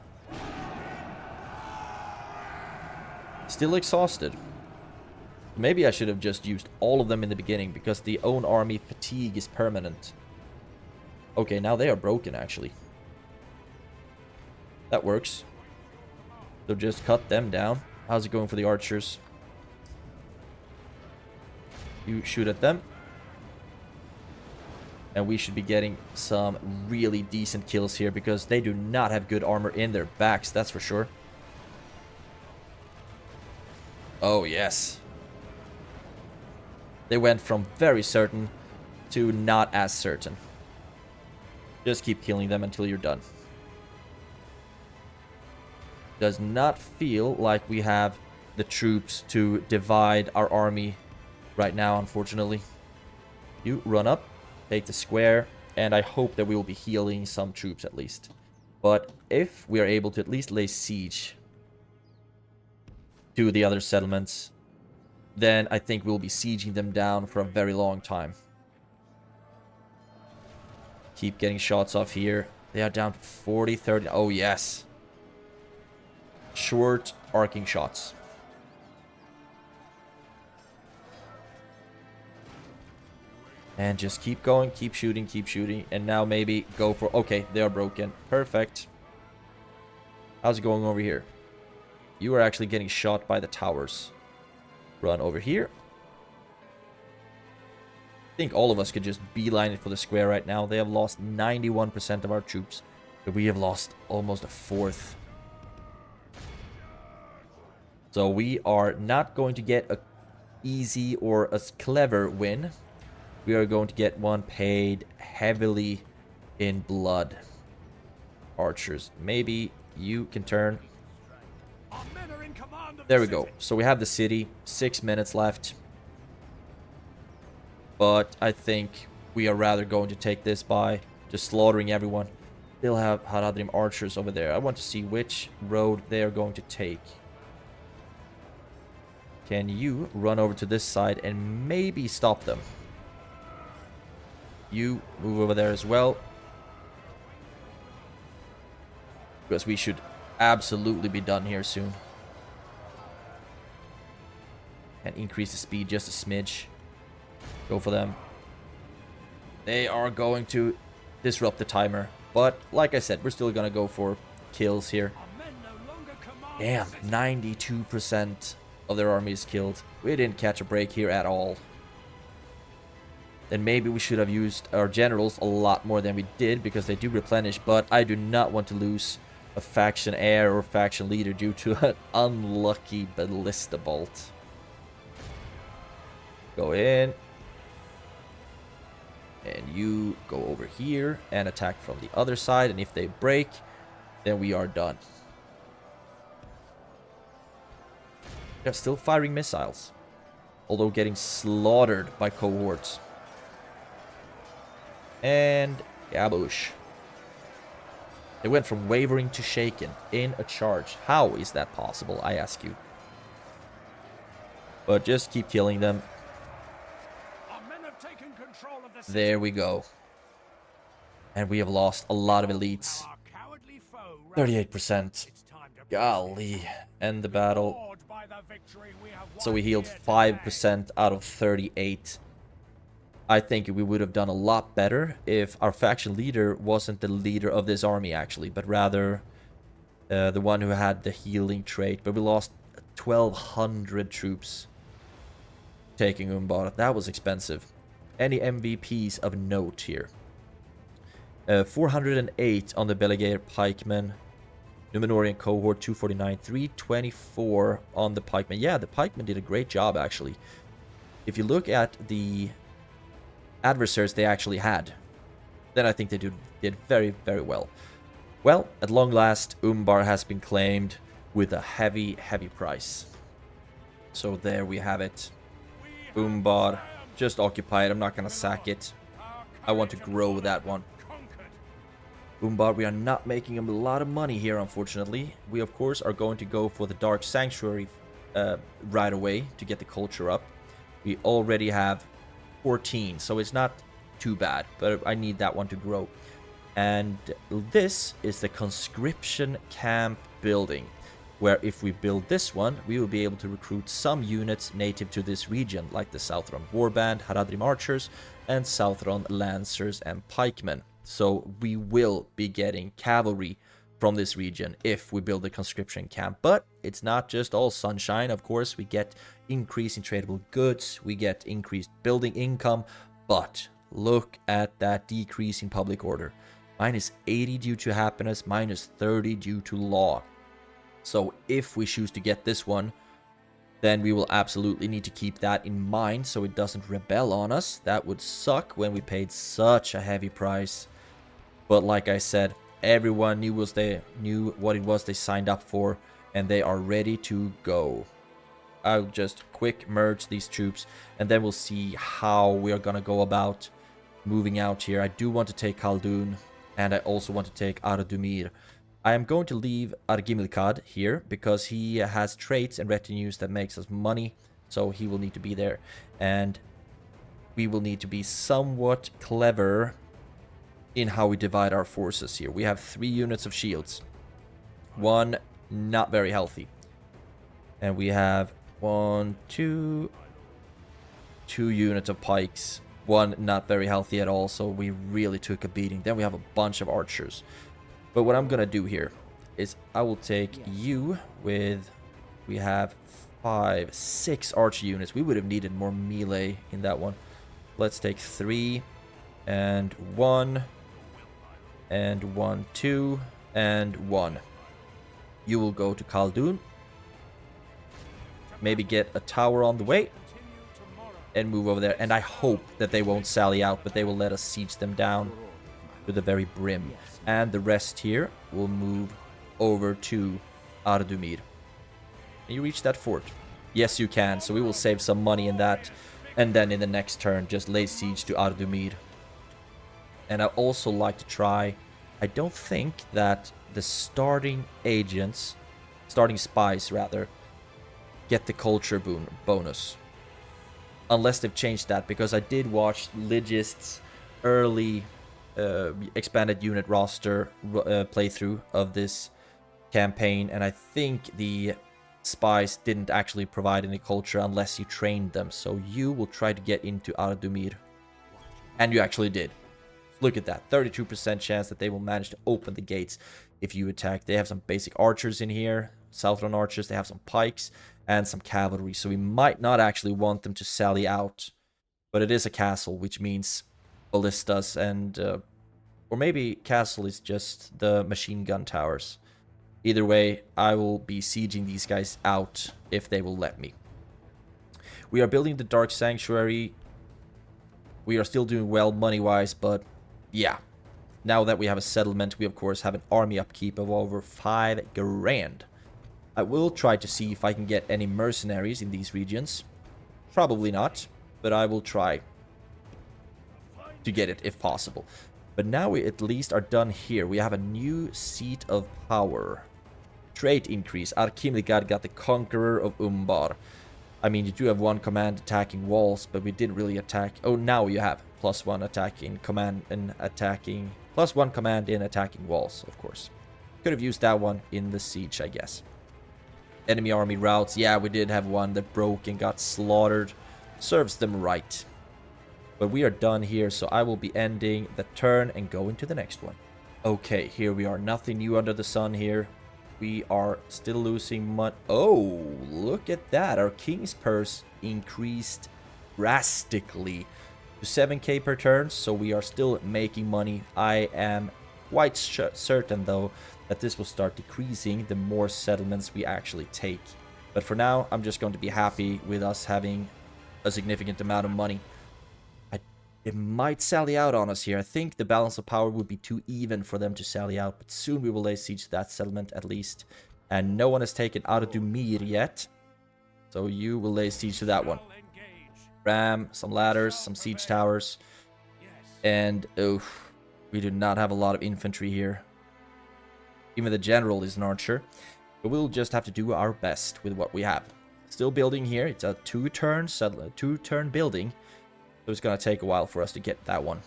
Still exhausted. Maybe I should have just used all of them in the beginning, because the own army fatigue is permanent. Okay, now they are broken, actually. That works. So just cut them down. How's it going for the archers? You shoot at them. And we should be getting some really decent kills here, because they do not have good armor in their backs, that's for sure. Oh, yes. They went from very certain to not as certain. Just keep killing them until you're done. Does not feel like we have the troops to divide our army right now, unfortunately. You run up, take the square, and I hope that we will be healing some troops at least. But if we are able to at least lay siege to the other settlements, then I think we'll be sieging them down for a very long time. Keep getting shots off here. They are down to 40, 30. Oh, yes. Short arcing shots. And just keep going, keep shooting, keep shooting. And now maybe go for... Okay, they are broken. Perfect. How's it going over here? You are actually getting shot by the towers. Run over here. I think all of us could just beeline it for the square right now. They have lost 91% of our troops. But we have lost almost a fourth. So we are not going to get a easy or a clever win. We are going to get one paid heavily in blood. Archers, maybe you can turn. There we go. So we have the city. 6 minutes left. But I think we are rather going to take this by just slaughtering everyone. They'll have Ar-Âdunâim archers over there. I want to see which road they are going to take. Can you run over to this side and maybe stop them? You move over there as well. Because we should absolutely be done here soon. And increase the speed just a smidge. Go for them. They are going to disrupt the timer. But like I said, we're still going to go for kills here. Damn, 92% of their army is killed. We didn't catch a break here at all. Then maybe we should have used our generals a lot more than we did, because they do replenish. But I do not want to lose a faction heir or faction leader due to an unlucky ballista bolt. Go in. And you go over here and attack from the other side. And if they break, then we are done. They're still firing missiles, although getting slaughtered by cohorts. And gaboosh. They went from wavering to shaken in a charge. How is that possible, I ask you? But just keep killing them. There we go. And we have lost a lot of elites. 38%. Golly. End the battle. So we healed 5% out of 38. I think we would have done a lot better if our faction leader wasn't the leader of this army, actually, but rather the one who had the healing trait. But we lost 1,200 troops taking Umbar. That was expensive. Any MVPs of note here? 408 on the Belegaer pikemen. Númenórean cohort 249. 324 on the pikemen. Yeah, the pikemen did a great job, actually. If you look at the adversaries they actually had, then I think they did very, very well. Well, at long last, Umbar has been claimed with a heavy, heavy price. So there we have it. Umbar, just occupy it. I'm not going to sack it. I want to grow that one. Umbar, we are not making a lot of money here, unfortunately. We, of course, are going to go for the Dark Sanctuary right away to get the culture up. We already have 14, so it's not too bad, but I need that one to grow. And this is the conscription camp building, where if we build this one, we will be able to recruit some units native to this region, like the Sauron Warband, Haradrim Archers, and Sauron Lancers and Pikemen. So we will be getting cavalry from this region if we build a conscription camp. But it's not just all sunshine. Of course, we get increase in tradable goods, we get increased building income, but look at that decrease in public order. Minus 80 due to happiness, minus 30 due to law. So if we choose to get this one, then we will absolutely need to keep that in mind so it doesn't rebel on us. That would suck when we paid such a heavy price. But like I said, everyone knew what it was they signed up for, and they are ready to go. I'll just quick merge these troops, and then we'll see how we are going to go about moving out here. I do want to take Khaldun, and I also want to take Ar-Âdunâim. I am going to leave Ar-Gimilcad here because he has traits and retinues that makes us money, so he will need to be there. And we will need to be somewhat clever in how we divide our forces here. We have 3 units of shields. 1 not very healthy. And we have 2 units of pikes. 1 not very healthy at all, so we really took a beating. Then we have a bunch of archers. But what I'm gonna do here is I will take you with, we have 5, 6 archer units. We would have needed more melee in that one. Let's take 3 and 1 and 1, 2 and 1. You will go to Khaldun. Maybe get a tower on the way and move over there. And I hope that they won't sally out, but they will let us siege them down to the very brim. And the rest here will move over to Ar-Âdunâim. Can you reach that fort? Yes, you can. So we will save some money in that. And then in the next turn, just lay siege to Ar-Âdunâim. And I also like to try... I don't think that the starting spies rather, get the culture bonus. Unless they've changed that, because I did watch Ligist's early expanded unit roster playthrough of this campaign, and I think the spies didn't actually provide any culture unless you trained them. So you will try to get into Ar-Âdunâim, and you actually did. Look at that, 32% chance that they will manage to open the gates if you attack. They have some basic archers in here, Southron archers, they have some pikes and some cavalry, so we might not actually want them to sally out. But it is a castle, which means ballistas and... or maybe castle is just the machine gun towers. Either way, I will be sieging these guys out if they will let me. We are building the Dark Sanctuary. We are still doing well money-wise, but yeah. Now that we have a settlement, we of course have an army upkeep of over 5 grand. I will try to see if I can get any mercenaries in these regions. Probably not, but I will try to get it if possible. But now we at least are done here. We have a new seat of power. Trait increase. Ar-Gimilcad got the Conqueror of Umbar. I mean, you do have 1 command attacking walls, but we didn't really attack. Oh, now you have +1 attack in command and attacking. +1 command in attacking walls, of course. Could have used that one in the siege, I guess. Enemy army routes. Yeah, we did have one that broke and got slaughtered. Serves them right. But we are done here, so I will be ending the turn and go into the next one. Okay, here we are. Nothing new under the sun here. We are still losing money. Oh, look at that. Our King's Purse increased drastically to 7k per turn, so we are still making money. I am quite certain, though, that this will start decreasing the more settlements we actually take. But for now, I'm just going to be happy with us having a significant amount of money. It might sally out on us here. I think the balance of power would be too even for them to sally out, but soon we will lay siege to that settlement at least. And no one has taken Ar-Âdunâim yet, so you will lay siege to that one. Ram, some ladders, some siege towers, and oof, We do not have a lot of infantry here. Even the general is an archer. But we'll just have to do our best with what we have. Still building here. It's a two-turn building. So it's going to take a while for us to get that one.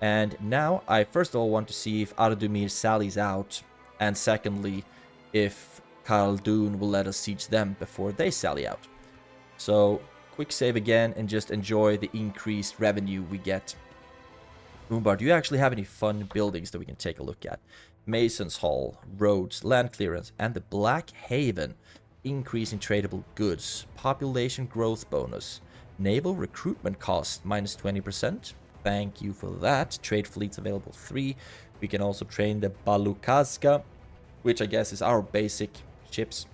And now I first of all want to see if Ar-Âdunâim sallies out. And secondly, if Khaldun will let us siege them before they sally out. So quick save again and just enjoy the increased revenue we get. Umbar, do you actually have any fun buildings that we can take a look at? Mason's Hall, roads, land clearance, and the Black Haven. Increase in tradable goods, population growth bonus, naval recruitment cost minus 20%. Thank you for that. Trade fleets available 3. We can also train the Balukaska, which I guess is our basic ships,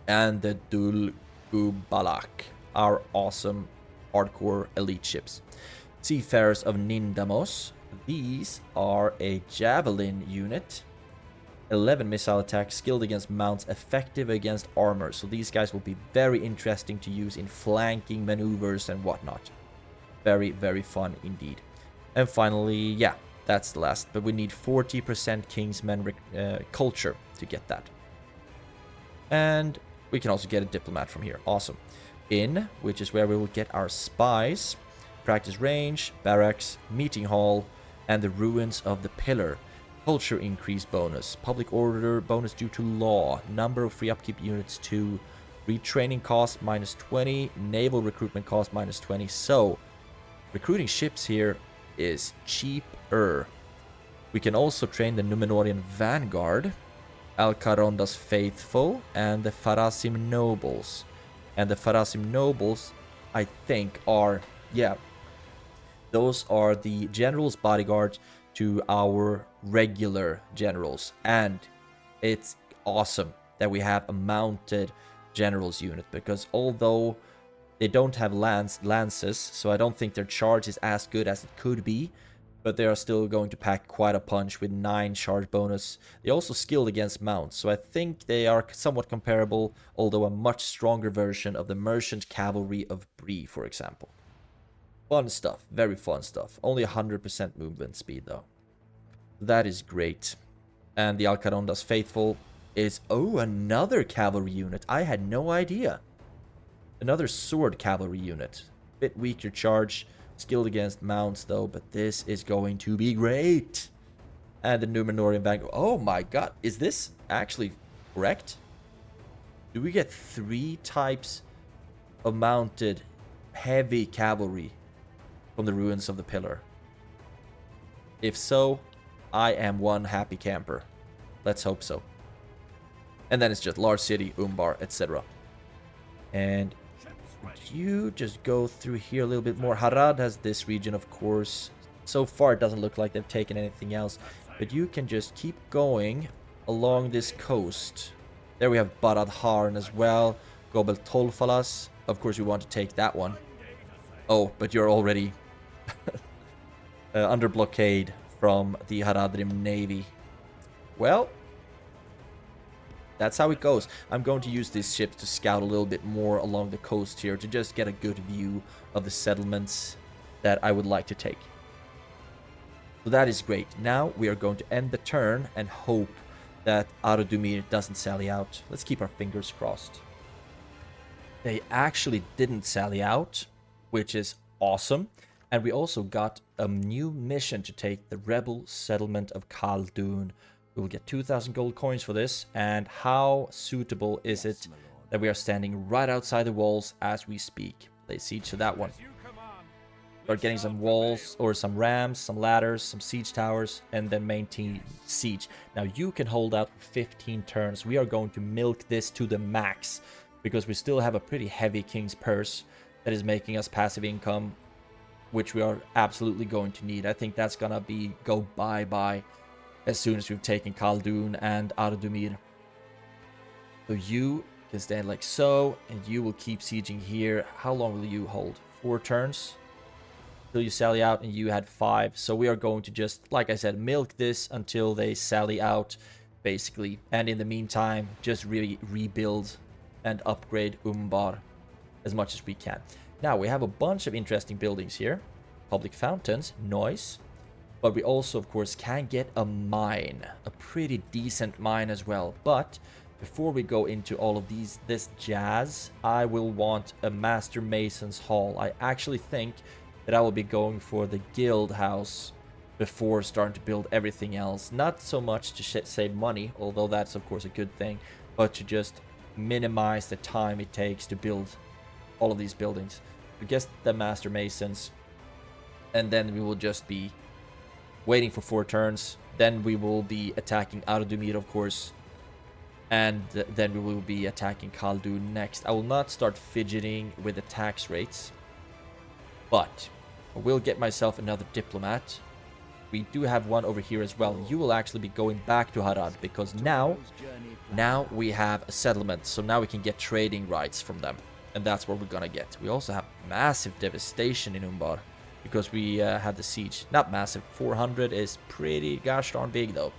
and the Dulgubalak, our awesome hardcore elite ships. Seafarers of Nindamos. These are a javelin unit. 11 missile attacks, skilled against mounts, effective against armor. So these guys will be very interesting to use in flanking maneuvers and whatnot. Very, very fun indeed. And finally, yeah, that's the last. But we need 40% Kingsmen culture to get that. And we can also get a diplomat from here. Awesome. Inn, which is where we will get our spies. Practice range, barracks, meeting hall, and the ruins of the pillar. Culture increase bonus. Public order bonus due to law. Number of free upkeep units 2. Retraining cost minus 20. Naval recruitment cost minus 20. So, recruiting ships here is cheaper. We can also train the Númenórean vanguard, Alcaronda's faithful, and the Farasim nobles. And the Farasim nobles, I think, are, yeah, those are the general's bodyguards to our regular generals. And it's awesome that we have a mounted generals unit, because although they don't have lances, so I don't think their charge is as good as it could be, but they are still going to pack quite a punch with 9 charge bonus. They also skilled against mounts, so I think they are somewhat comparable, although a much stronger version of the merchant cavalry of Bree, for example. Fun stuff, very fun stuff. Only 100% movement speed though. That is great. And the Alcaronda's faithful is, oh, another cavalry unit. I had no idea. Another sword cavalry unit. Bit weaker charge, skilled against mounts though, but this is going to be great. And the Númenórean vanguard. Oh my god, is this actually correct? Do we get 3 types of mounted heavy cavalry from the ruins of the pillar? If so, I am one happy camper. Let's hope so. And then it's just large city, Umbar, etc. And you just go through here a little bit more. Harad has this region, of course. So far, it doesn't look like they've taken anything else. But you can just keep going along this coast. There we have Barad Harn as well. Gobel Tolfalas. Of course, we want to take that one. Oh, but you're already under blockade from the Haradrim Navy. Well, that's how it goes. I'm going to use this ship to scout a little bit more along the coast here to just get a good view of the settlements that I would like to take. So that is great. Now we are going to end the turn and hope that Ar-Âdunâim doesn't sally out. Let's keep our fingers crossed. They actually didn't sally out, which is awesome. And we also got a new mission to take the rebel settlement of Khaldun. We will get 2,000 gold coins for this. And how suitable is it that we are standing right outside the walls as we speak? Lay siege to that one. Start getting some walls, or some rams, some ladders, some siege towers, and then maintain siege. Now you can hold out for 15 turns. We are going to milk this to the max, because we still have a pretty heavy king's purse that is making us passive income, which we are absolutely going to need. I think that's gonna go bye-bye as soon as we've taken Khaldun and Ar-Âdunâim. So you can stand like so, and you will keep sieging here. How long will you hold? 4 turns? Till you sally out, and you had 5. So we are going to just, like I said, milk this until they sally out, basically. And in the meantime, just rebuild and upgrade Umbar as much as we can. Now, we have a bunch of interesting buildings here. Public fountains, noise. But we also, of course, can get a mine. A pretty decent mine as well. But before we go into all of this jazz, I will want a Master Mason's Hall. I actually think that I will be going for the guild house before starting to build everything else. Not so much to save money, although that's of course a good thing, but to just minimize the time it takes to build all of these buildings. We get the Master Masons, and then we will just be waiting for 4 turns. Then we will be attacking Ar-Âdunâim, of course, and then we will be attacking Khaldun next. I will not start fidgeting with the tax rates, but I will get myself another diplomat. We do have one over here as well. You will actually be going back to Harad, because now we have a settlement. So now we can get trading rights from them, and that's what we're gonna get. We also have massive devastation in Umbar, because we had the siege. Not massive. 400 is pretty gosh darn big, though.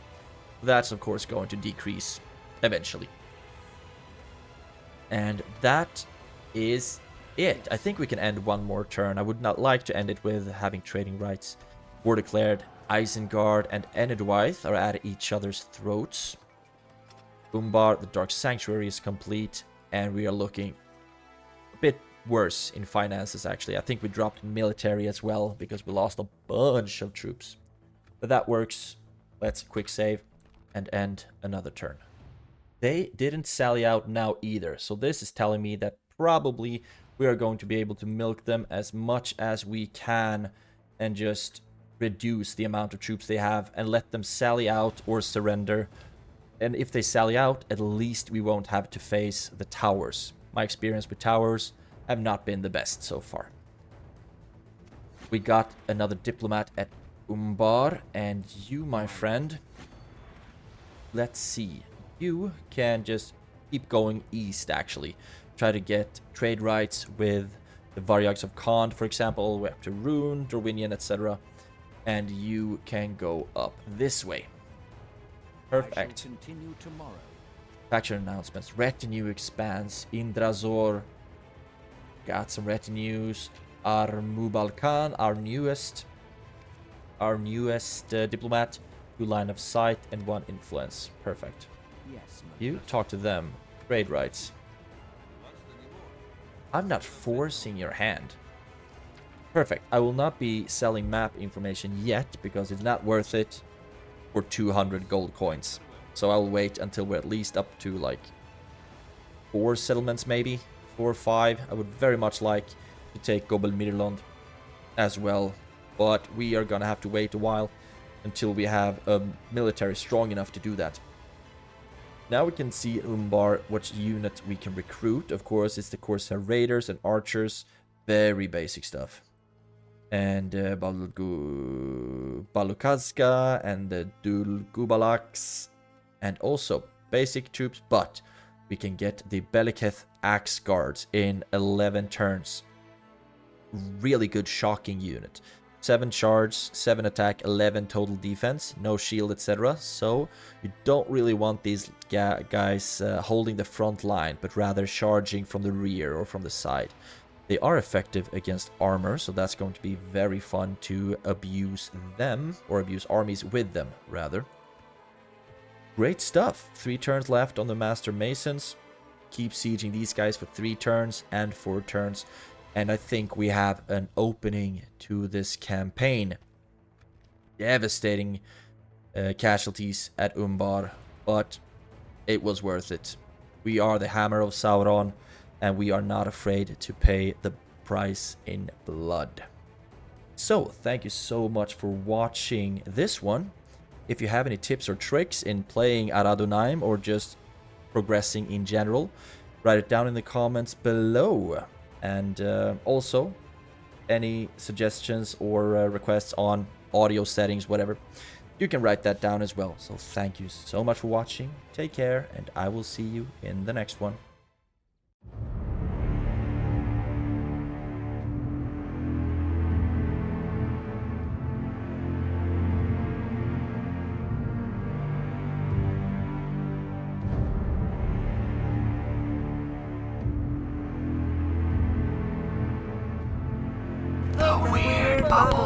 That's of course going to decrease eventually. And that is it. I think we can end one more turn. I would not like to end it with having trading rights. War declared. Isengard and Enedwythe are at each other's throats. Umbar, the Dark Sanctuary, is complete, and we are looking a bit worse in finances, actually. I think we dropped military as well, because we lost a bunch of troops. But that works. Let's quick save and end another turn. They didn't sally out now either, so this is telling me that probably we are going to be able to milk them as much as we can and just reduce the amount of troops they have and let them sally out or surrender. And if they sally out, at least we won't have to face the towers. My experience with towers have not been the best so far. We got another diplomat at Umbar, and you, my friend, let's see. You can just keep going east, actually. Try to get trade rights with the Varyags of Khand, for example, all the way up to Rune, Dorwinian, etc. And you can go up this way. Perfect. Continue tomorrow. Faction announcements. Retinue expands. Indrazor. Got some retinues. Ar-Mubal Khan, our newest diplomat. 2 line of sight and 1 influence. Perfect. Yes, You talk to them. Trade rights. I'm not forcing your hand. Perfect. I will not be selling map information yet, because it's not worth it for 200 gold coins. So I'll wait until we're at least up to like 4 settlements, maybe 4 or 5. I would very much like to take Gobel Mirland as well, but we are gonna have to wait a while until we have a military strong enough to do that. Now we can see Umbar, which unit we can recruit. Of course, it's the Corsair Raiders and Archers. Very basic stuff. And Balukazka and the Dulgubalaks. And also basic troops, but we can get the Beliketh Axe Guards in 11 turns. Really good shocking unit. 7 charge, 7 attack, 11 total defense, no shield, etc. So you don't really want these guys holding the front line, but rather charging from the rear or from the side. They are effective against armor, so that's going to be very fun to abuse them, or abuse armies with them, rather. Great stuff. 3 turns left on the Master Masons. Keep sieging these guys for 3 turns and 4 turns. And I think we have an opening to this campaign. Devastating casualties at Umbar, but it was worth it. We are the Hammer of Sauron, and we are not afraid to pay the price in blood. So, thank you so much for watching this one. If you have any tips or tricks in playing Ar-Âdunâim or just progressing in general, write it down in the comments below. And also, any suggestions or requests on audio settings, whatever, you can write that down as well. So thank you so much for watching. Take care, and I will see you in the next one. The Weird Bubble.